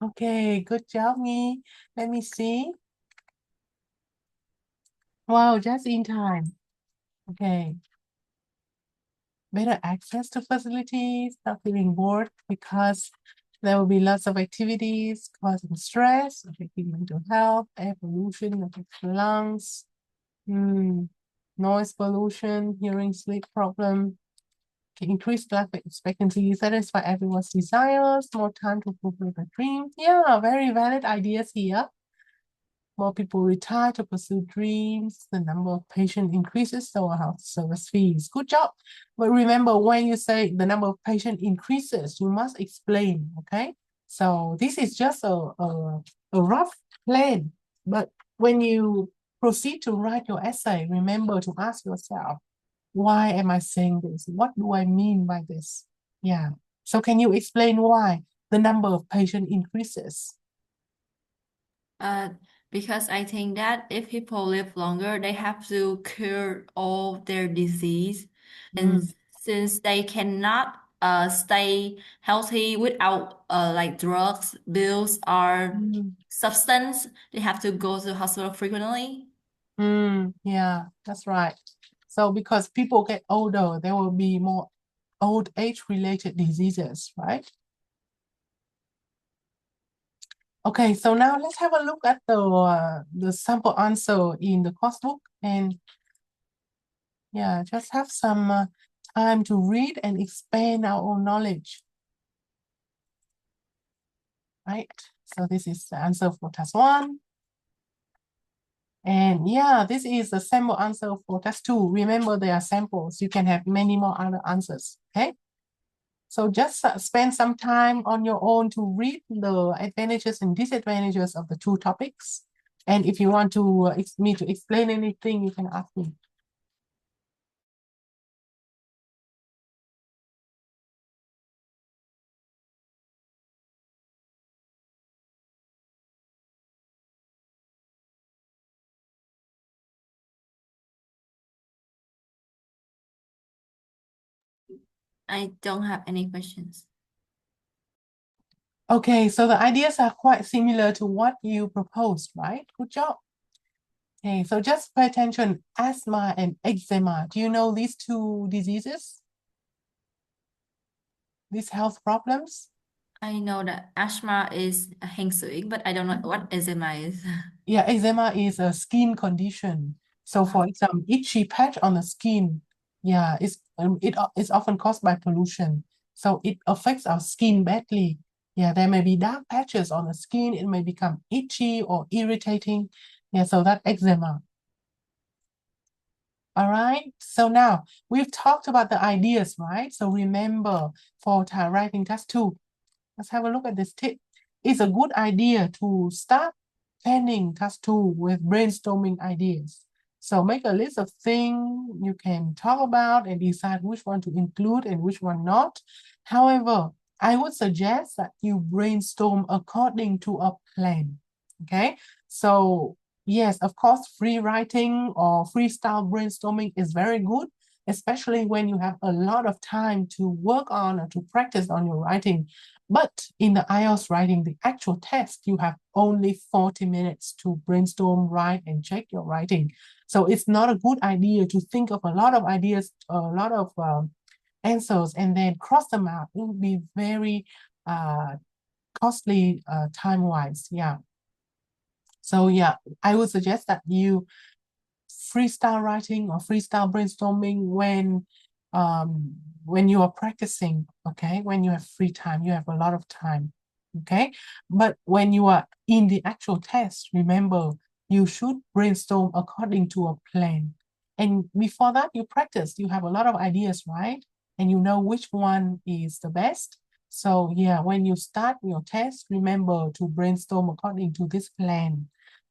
Okay, good job, Nghi. Let me see. Wow, just in time. Okay. Better access to facilities, not feeling bored because there will be lots of activities causing stress, affecting mental health, air pollution, affects the lungs, noise pollution, hearing, sleep problem, can increase life expectancy, satisfy everyone's desires, more time to fulfill their dreams. Yeah, very valid ideas here. More people retire to pursue dreams. The number of patients increases, so our health service fees. Good job. But remember, when you say the number of patients increases, you must explain, okay? So this is just a rough plan. But when you proceed to write your essay, remember to ask yourself, why am I saying this? What do I mean by this? Yeah. So can you explain why the number of patients increases? Because I think that if people live longer, they have to cure all their disease. And since they cannot stay healthy without like drugs, bills, or substance, they have to go to the hospital frequently. Yeah, that's right. So because people get older, there will be more old age related diseases, right? Okay, so now let's have a look at the sample answer in the course book, and yeah, just have some time to read and expand our own knowledge. Right, so this is the answer for task 1. And yeah, this is the sample answer for task 2. Remember, they are samples. You can have many more other answers, okay? So just spend some time on your own to read the advantages and disadvantages of the 2 topics. And if you want to me to explain anything, you can ask me. I don't have any questions. Okay, so the ideas are quite similar to what you proposed, right? Good job. Okay, so just pay attention. Asthma and eczema. Do you know these 2 diseases? These health problems? I know that asthma is heng sui, but I don't know what eczema is. Yeah, eczema is a skin condition. So for example, itchy patch on the skin, yeah, it's often caused by pollution. So it affects our skin badly. Yeah, there may be dark patches on the skin. It may become itchy or irritating. Yeah, so that eczema. All right, so now we've talked about the ideas, right? So remember, for writing task 2, let's have a look at this tip. It's a good idea to start planning task 2 with brainstorming ideas. So make a list of things you can talk about and decide which one to include and which one not. However, I would suggest that you brainstorm according to a plan. Okay, so yes, of course, free writing or freestyle brainstorming is very good, especially when you have a lot of time to work on or to practice on your writing. But in the IELTS writing, the actual test, you have only 40 minutes to brainstorm, write, and check your writing. So it's not a good idea to think of a lot of ideas, a lot of answers, and then cross them out. It would be very costly time-wise. Yeah. So yeah, I would suggest that you freestyle writing or freestyle brainstorming when you are practicing, okay? When you have free time, you have a lot of time, okay? But when you are in the actual test, remember, you should brainstorm according to a plan. And before that, you practice. You have a lot of ideas, right? And you know which one is the best. So yeah, when you start your test, remember to brainstorm according to this plan.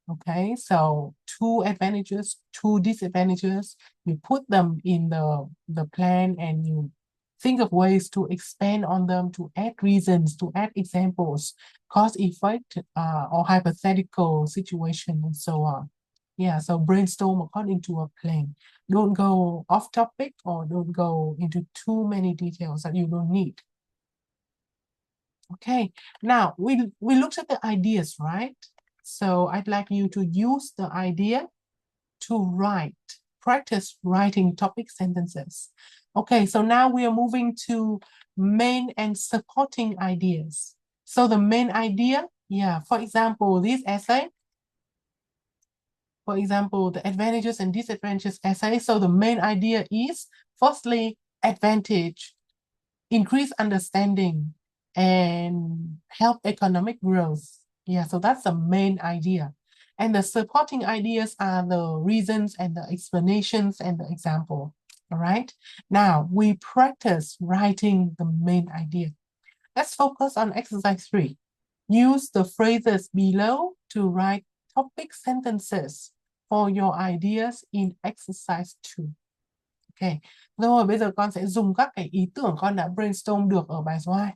Okay, so 2 advantages, 2 disadvantages, you put them in the plan and you think of ways to expand on them, to add reasons, to add examples, cause effect, or hypothetical situation, and so on. Yeah, so brainstorm according to a plan. Don't go off topic or don't go into too many details that you don't need. Okay, now we looked at the ideas, right? So I'd like you to use the idea to write, practice writing topic sentences. Okay, so now we are moving to main and supporting ideas. So the main idea, yeah, for example, this essay, for example, the advantages and disadvantages essay. So the main idea is, firstly, advantage, increase understanding, and help economic growth. Yeah, so that's the main idea. And the supporting ideas are the reasons and the explanations and the example. All right. Now we practice writing the main idea. Let's focus on exercise 3. Use the phrases below to write topic sentences for your ideas in exercise 2. Ok, rồi bây giờ con sẽ dùng các cái ý tưởng con đã brainstorm được ở bài số 2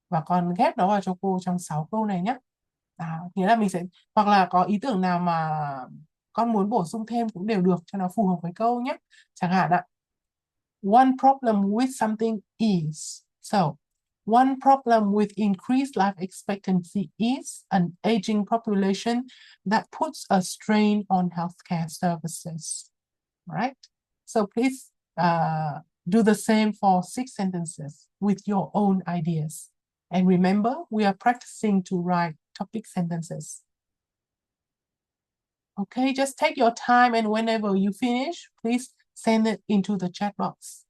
và con ghép nó vào cho cô trong 6 câu này nhé. Nghĩa là mình sẽ, hoặc là có ý tưởng nào mà con muốn bổ sung thêm cũng đều được cho nó phù hợp với câu nhé. Chẳng hạn ạ, one problem with something is. So, one problem with increased life expectancy is an aging population that puts a strain on healthcare services. Right? So please do the same for 6 sentences with your own ideas. And remember, we are practicing to write topic sentences. Okay, just take your time, and whenever you finish, please send it into the chat box.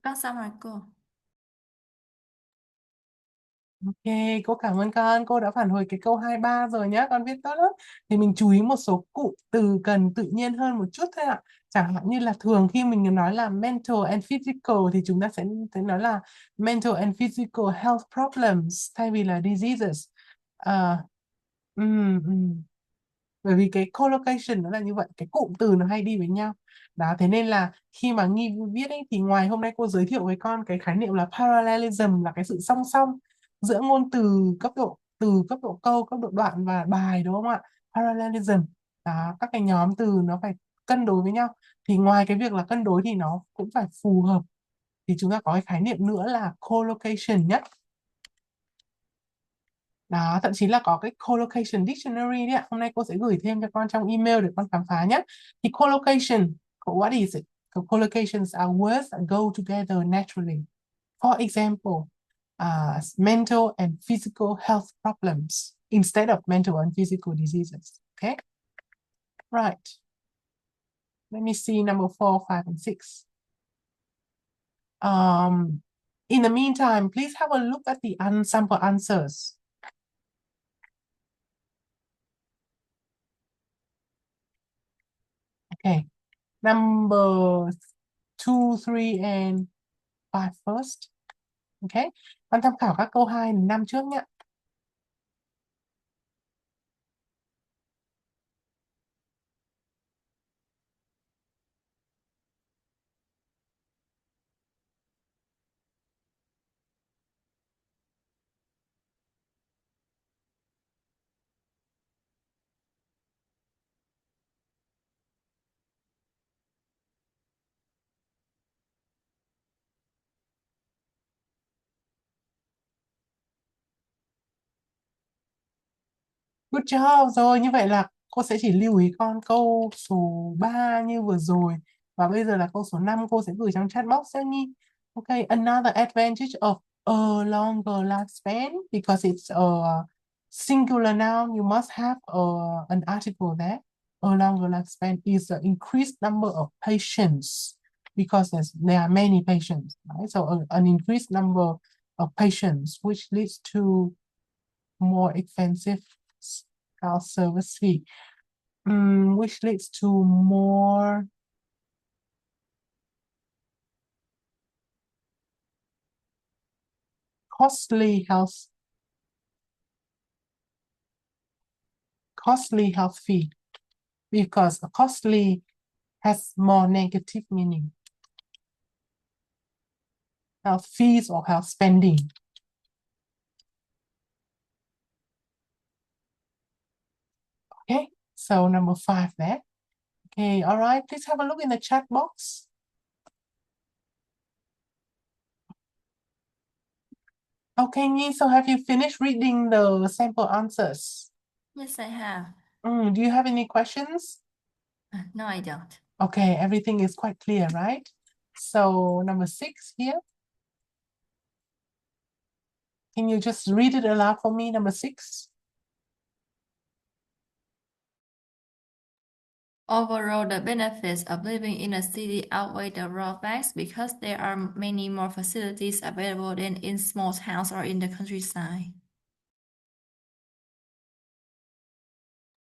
Con xong rồi cô. Ok, cô cảm ơn con. Cô đã phản hồi cái câu 23 rồi nhá. Con viết tốt lắm. Thì mình chú ý một số cụm từ cần tự nhiên hơn một chút thôi ạ. Chẳng hạn như là thường khi mình nói là mental and physical thì chúng ta sẽ nói là mental and physical health problems thay vì là diseases. À, ừm, ừm. Bởi vì cái collocation nó là như vậy, cái cụm từ nó hay đi với nhau. Đó, thế nên là khi mà Nghi viết ấy, thì ngoài hôm nay cô giới thiệu với con cái khái niệm là parallelism, là cái sự song song giữa ngôn từ cấp độ câu, cấp độ đoạn và bài, đúng không ạ? Parallelism, đó, các cái nhóm từ nó phải cân đối với nhau. Thì ngoài cái việc là cân đối thì nó cũng phải phù hợp. Thì chúng ta có cái khái niệm nữa là collocation nhé. Đó, thậm chí là có cái collocation dictionary đấy ạ. Hôm nay cô sẽ gửi thêm cho con trong email để con khám phá nhé. Thì collocation, what is it? Collocations are words that go together naturally. For example, mental and physical health problems instead of mental and physical diseases. Okay? Right. Let me see number 4, 5, and 6. In the meantime, please have a look at the sample answers. Okay. Number 2, 3, and 5 first. Okay. Con tham khảo các câu 2, 5 trước nhé. Good job. Rồi, như vậy là cô sẽ chỉ lưu ý con câu số 3 như vừa rồi. Và bây giờ là câu số 5 cô sẽ gửi trong chat box nhé Nhi. Okay, another advantage of a longer lifespan, because it's a singular noun, you must have an article there. A longer lifespan is an increased number of patients, because there are many patients, right? So an increased number of patients, which leads to more expensive health service fee, which leads to more costly health fee, because costly has more negative meaning. Health fees or health spending. Okay, so number 5 there. Okay, all right, please have a look in the chat box. Okay, Nhi, so have you finished reading the sample answers? Yes, I have. Do you have any questions? No, I don't. Okay, everything is quite clear, right? So number 6 here. Can you just read it aloud for me, number 6? Overall, the benefits of living in a city outweigh the drawbacks because there are many more facilities available than in small towns or in the countryside.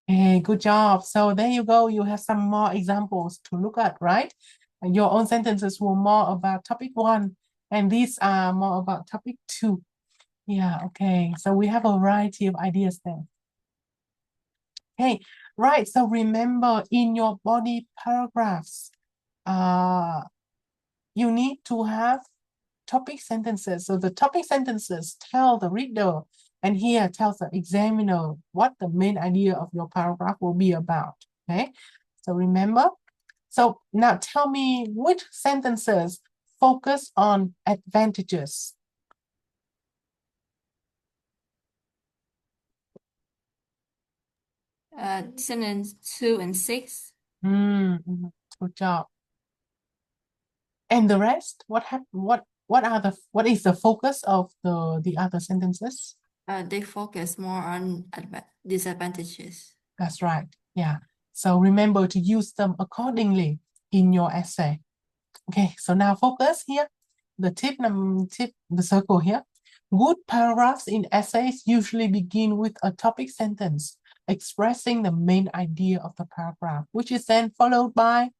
Hey, good job. So there you go. You have some more examples to look at, right? And your own sentences were more about topic 1, and these are more about topic 2. Yeah, okay. So we have a variety of ideas there. Okay, right. So remember, in your body paragraphs, you need to have topic sentences. So the topic sentences tell the reader, and here tells the examiner what the main idea of your paragraph will be about. Okay, so remember. So now tell me which sentences focus on advantages. Sentence 2 and 6. Good job. And the rest, what is the focus of the other sentences? They focus more on disadvantages. That's right. Yeah. So remember to use them accordingly in your essay. Okay, so now focus here. the circle here. Good paragraphs in essays usually begin with a topic sentence expressing the main idea of the paragraph, which is then followed by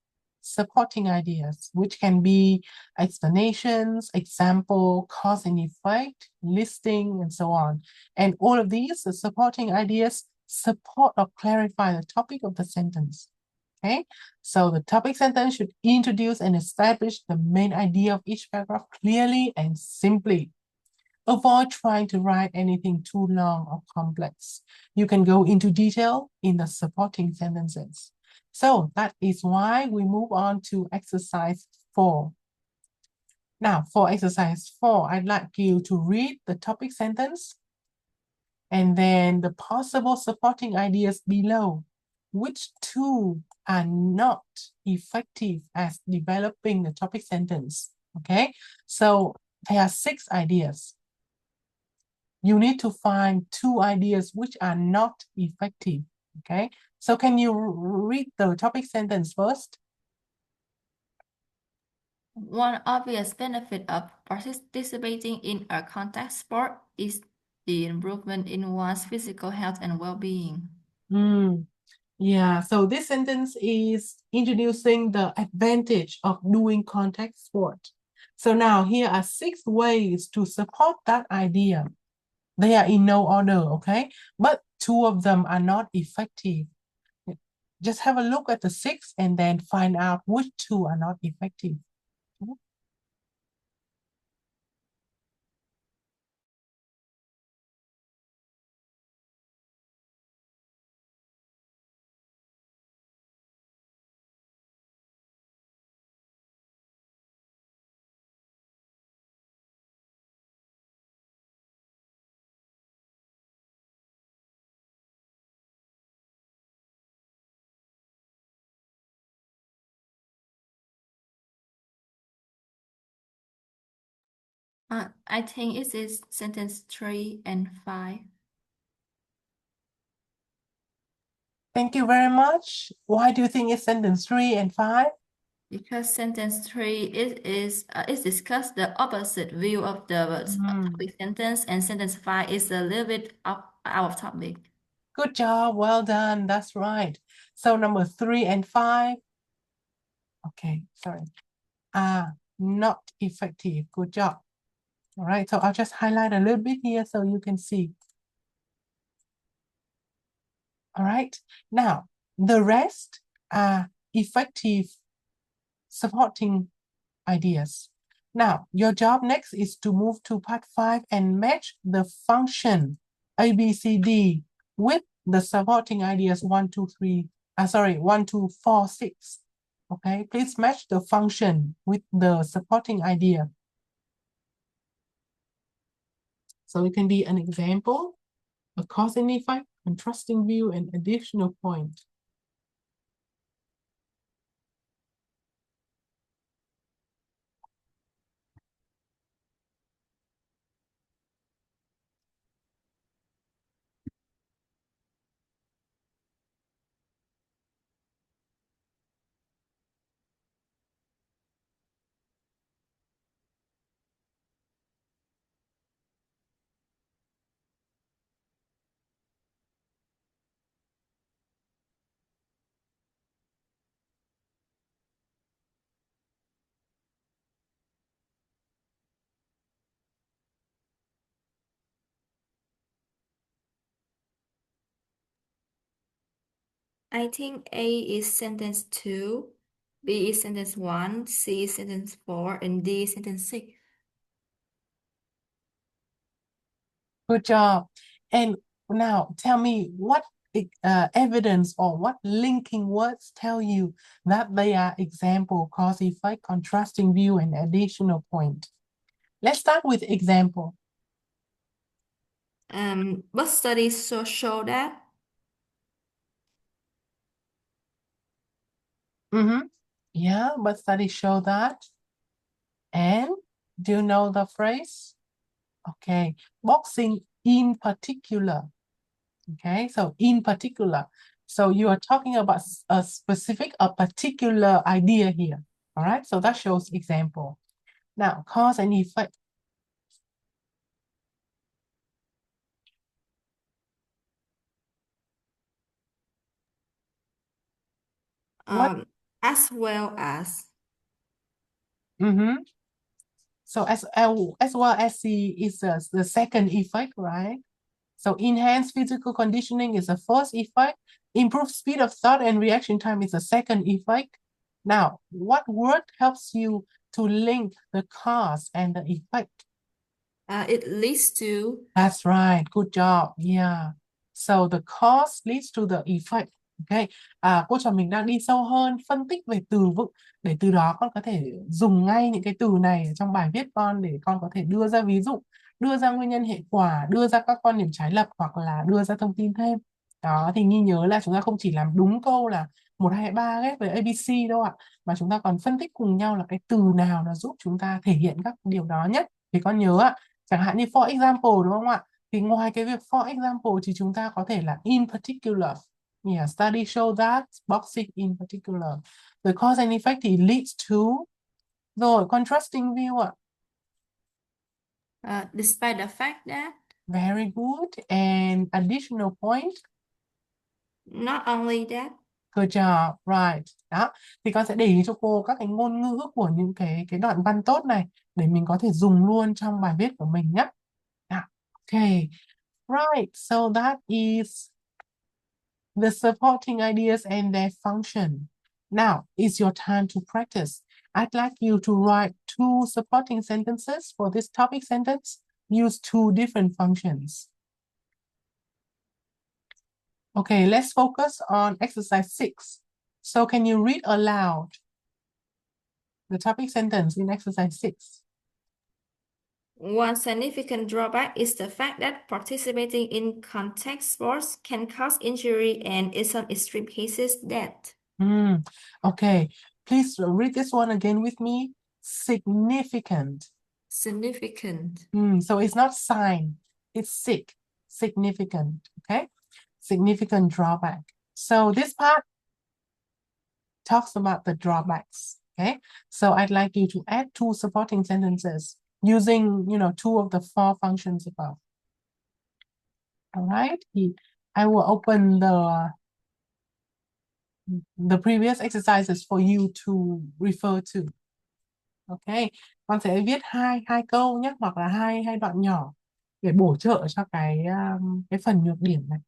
supporting ideas, which can be explanations, example, cause and effect, listing, and so on. And all of these, the supporting ideas, support or clarify the topic of the sentence. Okay, so the topic sentence should introduce and establish the main idea of each paragraph clearly and simply. Avoid trying to write anything too long or complex. You can go into detail in the supporting sentences. So that is why we move on to exercise 4. Now, for exercise 4, I'd like you to read the topic sentence and then the possible supporting ideas below. Which two are not effective as developing the topic sentence? Okay, so there are 6 ideas. You need to find 2 ideas which are not effective. Okay, so can you read the topic sentence first? One obvious benefit of participating in a contact sport is the improvement in one's physical health and well-being. Yeah, so this sentence is introducing the advantage of doing contact sport. So now here are 6 ways to support that idea. They are in no order, okay? But 2 of them are not effective. Just have a look at the 6 and then find out which 2 are not effective. I think it is sentence 3 and 5. Thank you very much. Why do you think it's sentence 3 and 5? Because sentence 3 is discuss the opposite view of the topic sentence, and sentence 5 is a little bit out of topic. Good job, well done, that's right. So number 3 and 5, okay, sorry, are not effective. Good job. All right, so I'll just highlight a little bit here so you can see. All right, now the rest are effective supporting ideas. Now, your job next is to move to part 5 and match the function A, B, C, D with the supporting ideas 1, 2, 3, 1, 2, 4, 6. Okay, please match the function with the supporting idea. So it can be an example, a cause and effect, contrasting view, and additional point. I think A is sentence 2, B is sentence 1, C is sentence 4, and D is sentence 6. Good job. And now tell me what evidence or what linking words tell you that they are example, cause, effect, contrasting view, and additional point. Let's start with example. But studies show that. Yeah, but studies show that. And do you know the phrase? Okay, boxing in particular. Okay, so in particular. So you are talking about a particular idea here. All right, so that shows example. Now, cause and effect. What? As well as. Mm-hmm. So as well as C is the second effect, right? So enhanced physical conditioning is the first effect. Improved speed of thought and reaction time is the second effect. Now, what word helps you to link the cause and the effect? It leads to. That's right. Good job. Yeah. So the cause leads to the effect. Okay. Cô trò mình đang đi sâu hơn, phân tích về từ vựng để từ đó con có thể dùng ngay những cái từ này ở trong bài viết con để con có thể đưa ra ví dụ, đưa ra nguyên nhân hệ quả, đưa ra các quan điểm trái lập hoặc là đưa ra thông tin thêm. Đó thì Nghi nhớ là chúng ta không chỉ làm đúng câu là 1 2 3 ghép với ABC đâu ạ, mà chúng ta còn phân tích cùng nhau là cái từ nào nó giúp chúng ta thể hiện các điều đó nhất. Thì con nhớ ạ, chẳng hạn như for example đúng không ạ? Thì ngoài cái việc for example thì chúng ta có thể là in particular. Yeah, study show that boxing in particular. The cause and effect thì leads to. Rồi, contrasting view ạ. Despite the fact that. Very good. And additional point. Not only that. Good job. Right. Đó. Thì con sẽ để ý cho cô các cái ngôn ngữ của những cái đoạn văn tốt này để mình có thể dùng luôn trong bài viết của mình nhé. Okay. Right. So that is the supporting ideas and their function. Now, it's your time to practice. I'd like you to write 2 supporting sentences for this topic sentence. Use 2 different functions. Okay, let's focus on exercise 6. So can you read aloud the topic sentence in exercise 6? One significant drawback is the fact that participating in contact sports can cause injury and, in some extreme cases, death. Okay, please read this one again with me. Significant. Significant. So it's not sign, it's significant, okay? Significant drawback. So this part talks about the drawbacks, okay? So I'd like you to add 2 supporting sentences using, 2 of the 4 functions above. All right, I will open the previous exercises for you to refer to. Okay, con sẽ viết hai câu nhé, hoặc là hai đoạn nhỏ để bổ trợ cho cái phần nhược điểm này.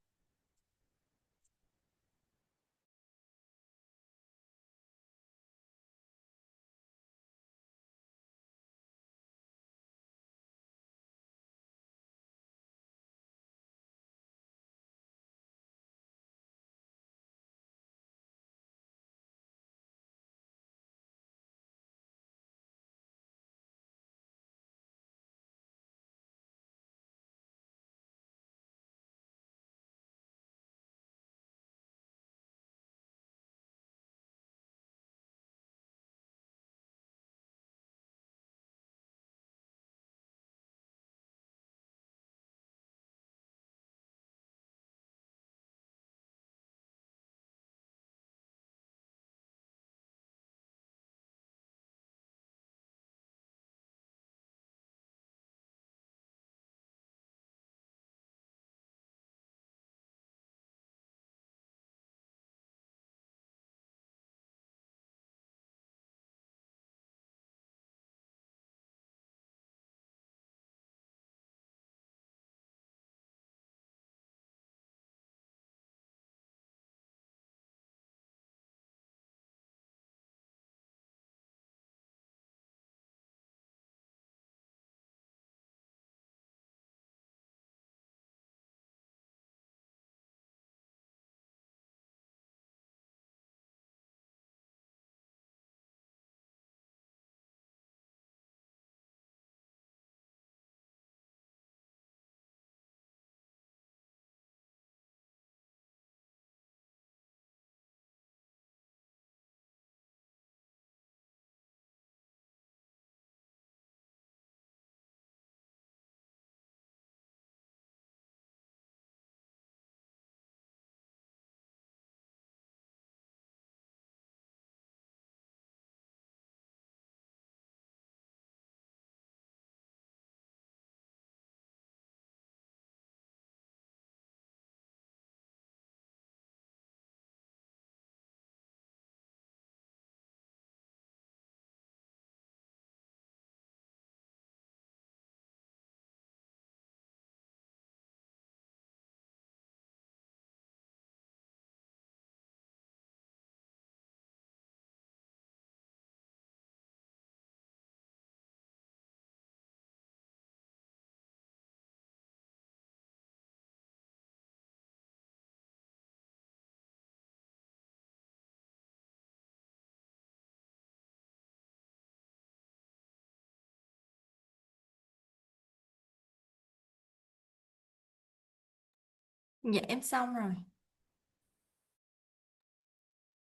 Dạ em xong rồi.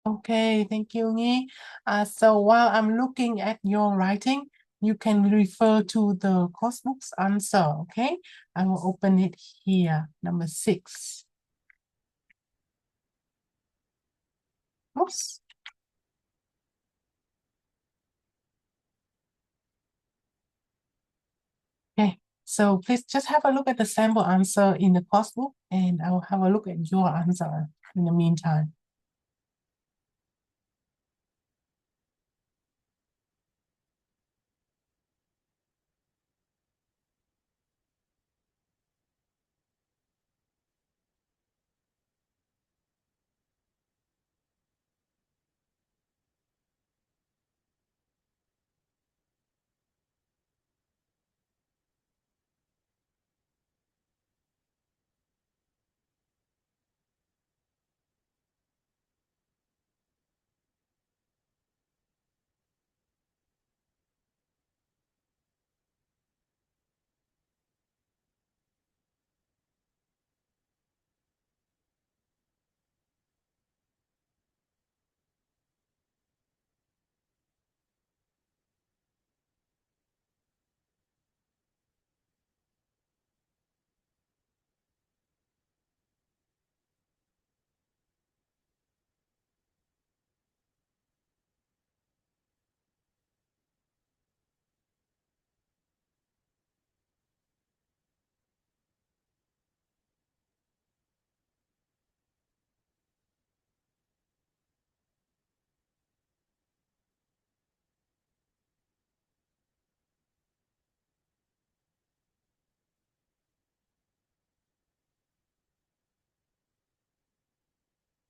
Okay, thank you, Nghi. So while I'm looking at your writing, you can refer to the course book's answer, okay? I will open it here, number 6. Oops. Okay, so please just have a look at the sample answer in the course book, and I will have a look at your answer in the meantime.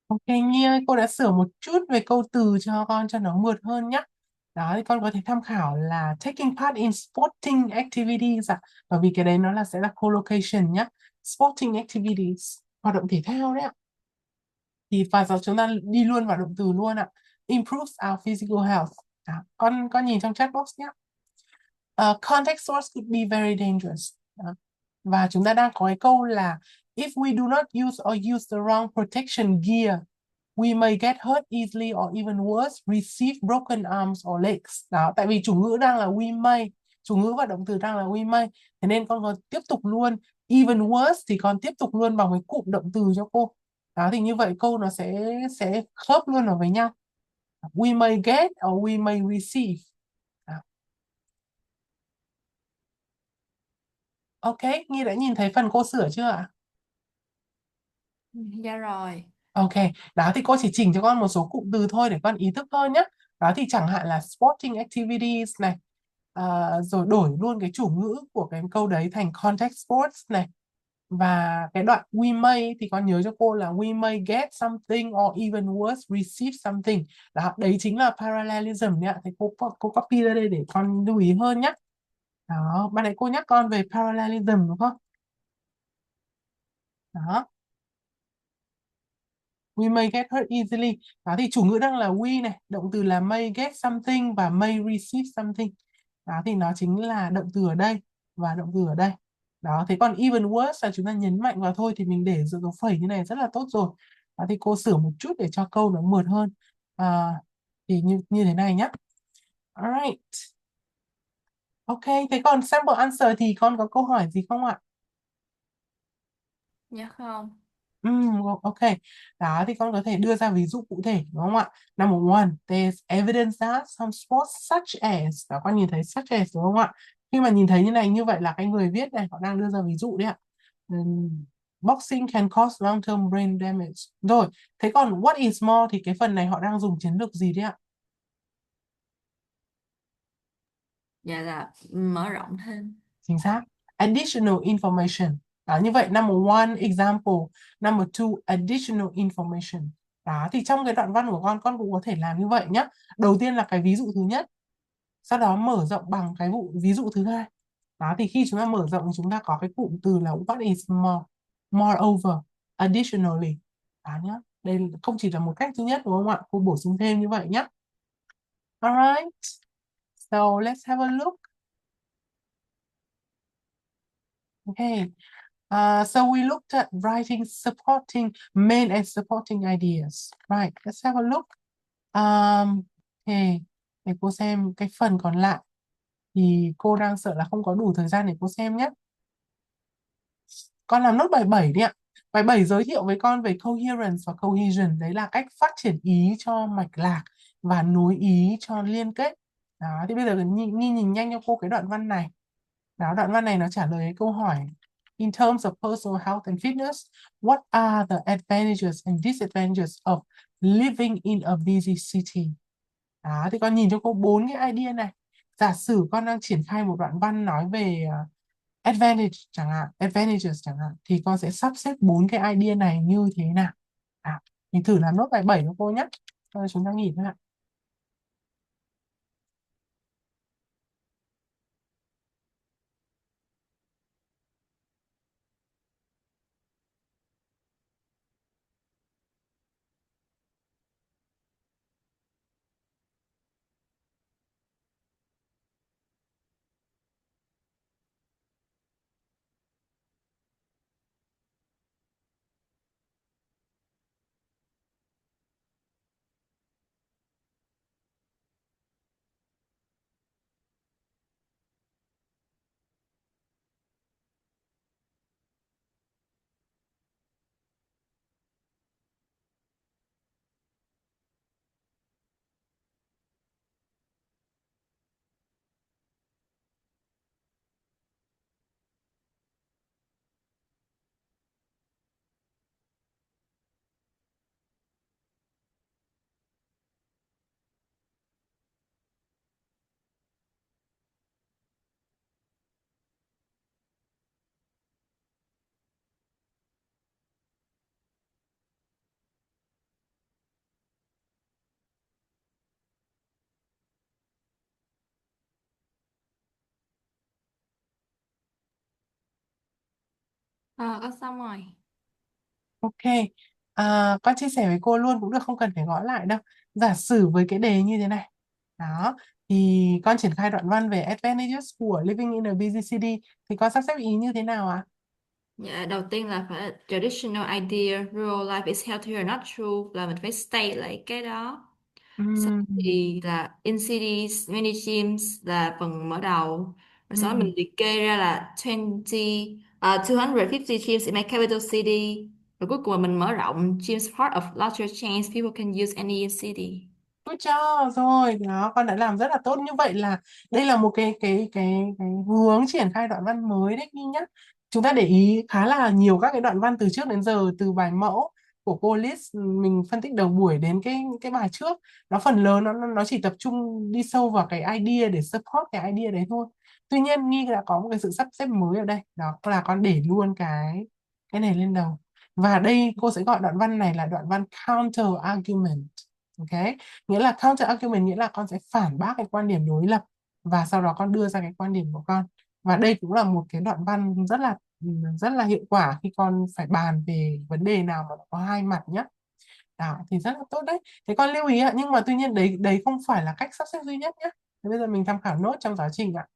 Ok Nhi ơi, cô đã sửa một chút về câu từ cho con cho nó mượt hơn nhé. Đó, thì con có thể tham khảo là taking part in sporting activities ạ. Bởi vì cái đấy nó sẽ là collocation nhé. Sporting activities, hoạt động thể thao đấy ạ. Thì và giờ chúng ta đi luôn vào động từ luôn ạ. Improves our physical health. Đó, con nhìn trong chat box nhé. Contact source could be very dangerous. Đó. Và chúng ta đang có cái câu là if we do not use or use the wrong protection gear, we may get hurt easily or even worse, receive broken arms or legs. Đó, tại vì chủ ngữ đang là we may, chủ ngữ và động từ đang là we may, thế nên con có tiếp tục luôn even worse thì con tiếp tục luôn bằng cái cụm động từ cho cô. Đó thì như vậy câu nó sẽ khớp luôn vào với nhau. We may get or we may receive. Đó. Ok, Nghi đã nhìn thấy phần cô sửa chưa ạ? Dạ rồi. Ok, đó thì cô chỉ chỉnh cho con một số cụm từ thôi để con ý thức hơn nhé. Đó thì chẳng hạn là sporting activities này, rồi đổi luôn cái chủ ngữ của cái câu đấy thành contact sports này. Và cái đoạn we may thì con nhớ cho cô là we may get something or even worse receive something. Đó, đấy chính là parallelism nhé. Thì cô copy ra đây để con lưu ý hơn nhé. Đó, ban nãy cô nhắc con về parallelism đúng không? Đó. We may get hurt easily. Đó thì chủ ngữ đang là we này, động từ là may get something và may receive something. Đó thì nó chính là động từ ở đây và động từ ở đây. Đó, thế còn even worse là chúng ta nhấn mạnh vào thôi thì mình để giữa dấu phẩy như này rất là tốt rồi. Đó thì cô sửa một chút để cho câu nó mượt hơn. Thì như thế này nhé. Alright. Ok, thế còn sample answer thì con có câu hỏi gì không ạ? Dạ không. Ok. Đó thì con có thể đưa ra ví dụ cụ thể đúng không ạ? Number one, there's evidence that some sports such as. Đó, con nhìn thấy such as đúng không ạ? Khi mà nhìn thấy như này như vậy là cái người viết này họ đang đưa ra ví dụ đấy ạ. Boxing can cause long-term brain damage. Rồi, thế còn what is more thì cái phần này họ đang dùng chiến lược gì đấy ạ? Dạ là mở rộng thêm. Chính xác. Additional information. Đó, như vậy number one example, number two additional information. Đó, thì trong cái đoạn văn của con cũng có thể làm như vậy nhé. Đầu tiên là cái ví dụ thứ nhất, sau đó mở rộng bằng cái ví dụ thứ hai. Đó, thì khi chúng ta mở rộng thì chúng ta có cái cụm từ là what is more, moreover, additionally. Đó nhá. Đây không chỉ là một cách duy nhất đúng không ạ? Cô bổ sung thêm như vậy nhé. Alright. So let's have a look. Okay. So we looked at writing supporting main and supporting ideas. Right, let's have a look. Okay, để cô xem cái phần còn lại. Thì cô đang sợ là không có đủ thời gian để cô xem nhé. Con làm nốt bài 7 đi ạ. Bài 7 giới thiệu với con về coherence và cohesion. Đấy là cách phát triển ý cho mạch lạc và nối ý cho liên kết. Đó, thì bây giờ Nghi nhìn nhanh cho cô cái đoạn văn này. Đó, đoạn văn này nó trả lời cái câu hỏi In terms of personal health and fitness, what are the advantages and disadvantages of living in a busy city? Đó, thì con nhìn cho cô 4 cái idea này. Giả sử con đang triển khai một đoạn văn nói về advantages chẳng hạn, thì con sẽ sắp xếp 4 cái idea này như thế nào? Mình thử làm nốt bài 7 cho cô nhé. Rồi chúng ta nghỉ thôi ạ. Con xong rồi. Ok, con chia sẻ với cô luôn cũng được, không cần phải gõ lại đâu. Giả sử với cái đề như thế này. Đó, thì con triển khai đoạn văn về advantages của living in a busy city thì con sắp xếp ý như thế nào ạ? Dạ, đầu tiên là phải traditional idea, rural life is healthier, not true, là mình phải state lại cái đó. Sau Ừm, thì là in cities, many gyms là phần mở đầu. Rồi sau đó mình ừm. liệt kê ra là 250 gyms in my capital city. Rồi cuối cùng là mình mở rộng gyms part of larger chains, people can use any in city. Good job rồi, đó con đã làm rất là tốt. Như vậy là đây là một cái hướng triển khai đoạn văn mới đấy Nghi nhá. Chúng ta để ý khá là nhiều các cái đoạn văn từ trước đến giờ, từ bài mẫu của cô list mình phân tích đầu buổi đến cái bài trước, nó phần lớn nó chỉ tập trung đi sâu vào cái idea để support cái idea đấy thôi. Tuy nhiên Nghi đã có một cái sự sắp xếp mới ở đây, đó là con để luôn cái này lên đầu. Và đây cô sẽ gọi đoạn văn này là đoạn văn counter argument. Ok, nghĩa là counter argument nghĩa là con sẽ phản bác cái quan điểm đối lập và sau đó con đưa ra cái quan điểm của con. Và đây cũng là một cái đoạn văn rất là hiệu quả khi con phải bàn về vấn đề nào mà nó có hai mặt nhé. Đó thì rất là tốt đấy. Thế con lưu ý ạ, nhưng mà tuy nhiên đấy đấy không phải là cách sắp xếp duy nhất nhé. Thế bây giờ mình tham khảo nốt trong giáo trình ạ.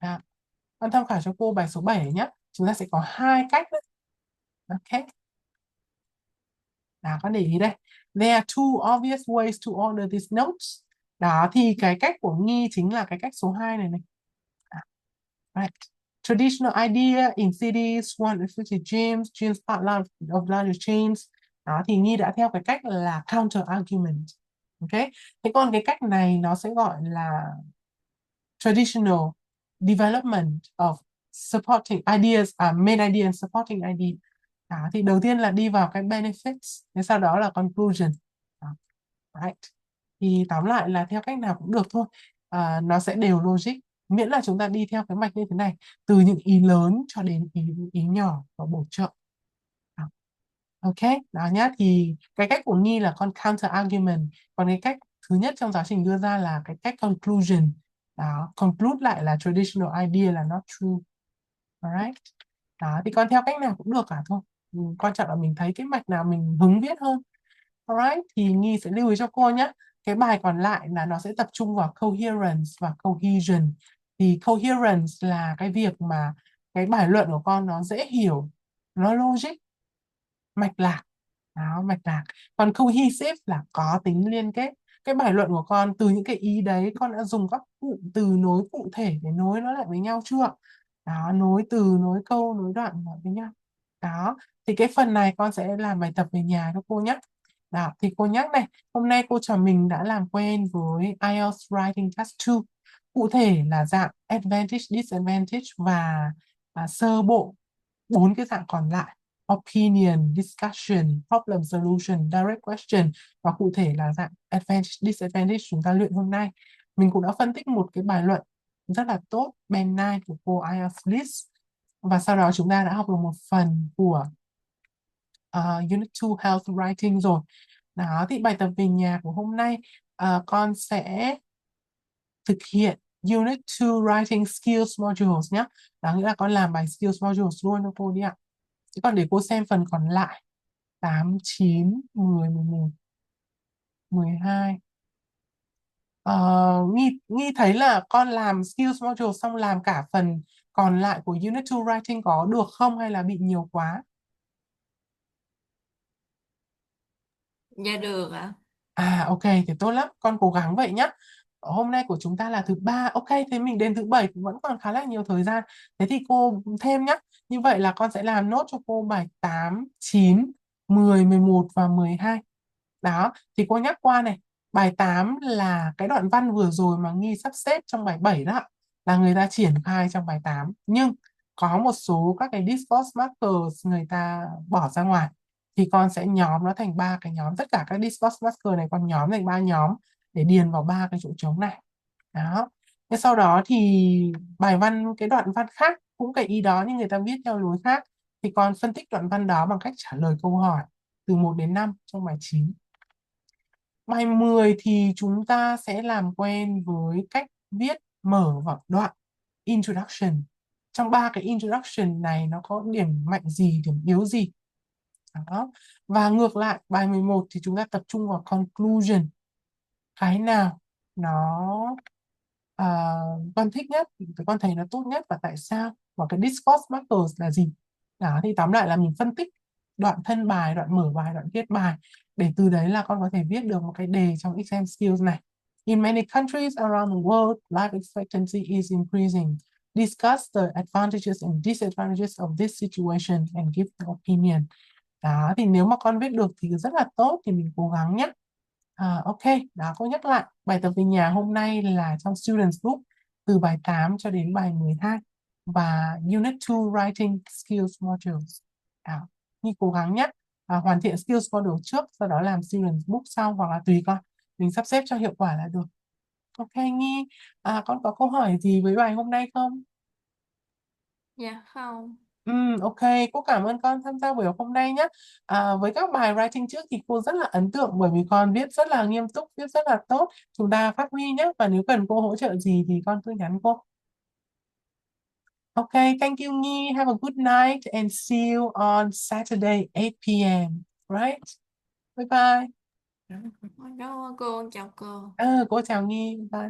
Đó. Con tham khảo cho cô bài số 7 nhé. Chúng ta sẽ có hai cách đấy. Ok. Đó, con để ý đây. There are two obvious ways to order these notes. Đó, thì cái cách của Nghi chính là cái cách số 2 này này. À, right. Traditional idea in cities, 150 gyms, gyms part of larger chains. Đó, thì Nghi đã theo cái cách là counter argument. Ok. Thế còn cái cách này nó sẽ gọi là traditional development of supporting ideas, main idea and supporting idea. Đó, thì đầu tiên là đi vào cái benefits, thế sau đó là conclusion. Đó, right. Thì tóm lại là theo cách nào cũng được thôi, nó sẽ đều logic, miễn là chúng ta đi theo cái mạch như thế này, từ những ý lớn cho đến ý nhỏ và bổ trợ. Đó. Ok, đó nhá, thì cái cách của Nghi là con counter argument, còn cái cách thứ nhất trong giáo trình đưa ra là cái cách conclusion. Đó, conclude lại là traditional idea là not true. Alright. Đó, thì con theo cách nào cũng được cả thôi. Quan trọng là mình thấy cái mạch nào mình hứng viết hơn. Alright, thì Nhi sẽ lưu ý cho cô nhé. Cái bài còn lại là nó sẽ tập trung vào coherence và cohesion. Thì coherence là cái việc mà cái bài luận của con nó dễ hiểu, nó logic, mạch lạc. Đó, mạch lạc. Còn cohesive là có tính liên kết. Cái bài luận của con từ những cái ý đấy con đã dùng các cụm từ nối cụ thể để nối nó lại với nhau chưa? Đó, nối từ, nối câu, nối đoạn lại với nhau. Đó, thì cái phần này con sẽ làm bài tập về nhà cho cô nhé. Đó, thì cô nhắc này, hôm nay cô trò mình đã làm quen với IELTS Writing Task 2. Cụ thể là dạng advantage, disadvantage và sơ bộ 4 cái dạng còn lại: opinion, discussion, problem solution, direct question, và cụ thể là dạng advantage, disadvantage chúng ta luyện hôm nay. Mình cũng đã phân tích một cái bài luận rất là tốt band 9 của cô IELTS List, và sau đó chúng ta đã học được một phần của Unit 2 Health Writing rồi. Đó, thì bài tập về nhà của hôm nay con sẽ thực hiện Unit 2 Writing Skills Modules nhé. Đó nghĩa là con làm bài Skills Modules luôn cho cô đi ạ. Chứ còn để cô xem phần còn lại 8, 9, 10, 11, 12. Nghi thấy là con làm Skills Module xong làm cả phần còn lại của Unit 2 Writing có được không hay là bị nhiều quá? Dạ được ạ. Ok, thì tốt lắm, con cố gắng vậy nhé. Hôm nay của chúng ta là thứ ba, ok, thế mình đến thứ bảy cũng vẫn còn khá là nhiều thời gian. Thế thì cô thêm nhé. Như vậy là con sẽ làm nốt cho cô bài 8, 9, 10, 11 và 12. Đó, thì cô nhắc qua này, bài 8 là cái đoạn văn vừa rồi mà Nghi sắp xếp trong bài 7 đó, là người ta triển khai trong bài 8. Nhưng có một số các cái discourse markers người ta bỏ ra ngoài. Thì con sẽ nhóm nó thành 3 cái nhóm. Tất cả các discourse marker này con nhóm thành 3 nhóm để điền vào 3 cái chỗ trống này. Đó. Thế sau đó thì bài văn, cái đoạn văn khác cũng cái ý đó nhưng người ta viết theo lối khác. Thì con phân tích đoạn văn đó bằng cách trả lời câu hỏi từ 1 đến 5 trong bài 9. Bài 10 thì chúng ta sẽ làm quen với cách viết mở và đoạn introduction. Trong 3 cái introduction này nó có điểm mạnh gì, điểm yếu gì. Đó. Và ngược lại, bài 11 thì chúng ta tập trung vào conclusion. Cái nào nó con thích nhất, con thấy nó tốt nhất và tại sao, và cái discourse markers là gì. Đó, thì tóm lại là mình phân tích đoạn thân bài, đoạn mở bài, đoạn kết bài, để từ đấy là con có thể viết được một cái đề trong exam skills này. In many countries around the world, life expectancy is increasing. Discuss the advantages and disadvantages of this situation and give the opinion. Đó, thì nếu mà con viết được thì rất là tốt, thì mình cố gắng nhé. Ok, đó, cô nhắc lại bài tập về nhà hôm nay là trong Students Book từ bài 8 cho đến bài 12 và Unit 2 Writing Skills Modules. Đó, Nhi cố gắng nhé. Hoàn thiện Skills Module trước, sau đó làm Students Book sau, hoặc là tùy con, mình sắp xếp cho hiệu quả là được. Ok Nhi, con có câu hỏi gì với bài hôm nay không? Dạ không. Ok, cô cảm ơn con tham gia buổi học hôm nay nhé. Với các bài writing trước thì cô rất là ấn tượng bởi vì con viết rất là nghiêm túc, viết rất là tốt. Chúng ta phát huy nhé. Và nếu cần cô hỗ trợ gì thì con cứ nhắn cô. Ok, thank you Nhi. Have a good night and see you on Saturday 8 p.m. Right? Bye bye. Đó, cô chào cô. Cô chào Nhi. Bye.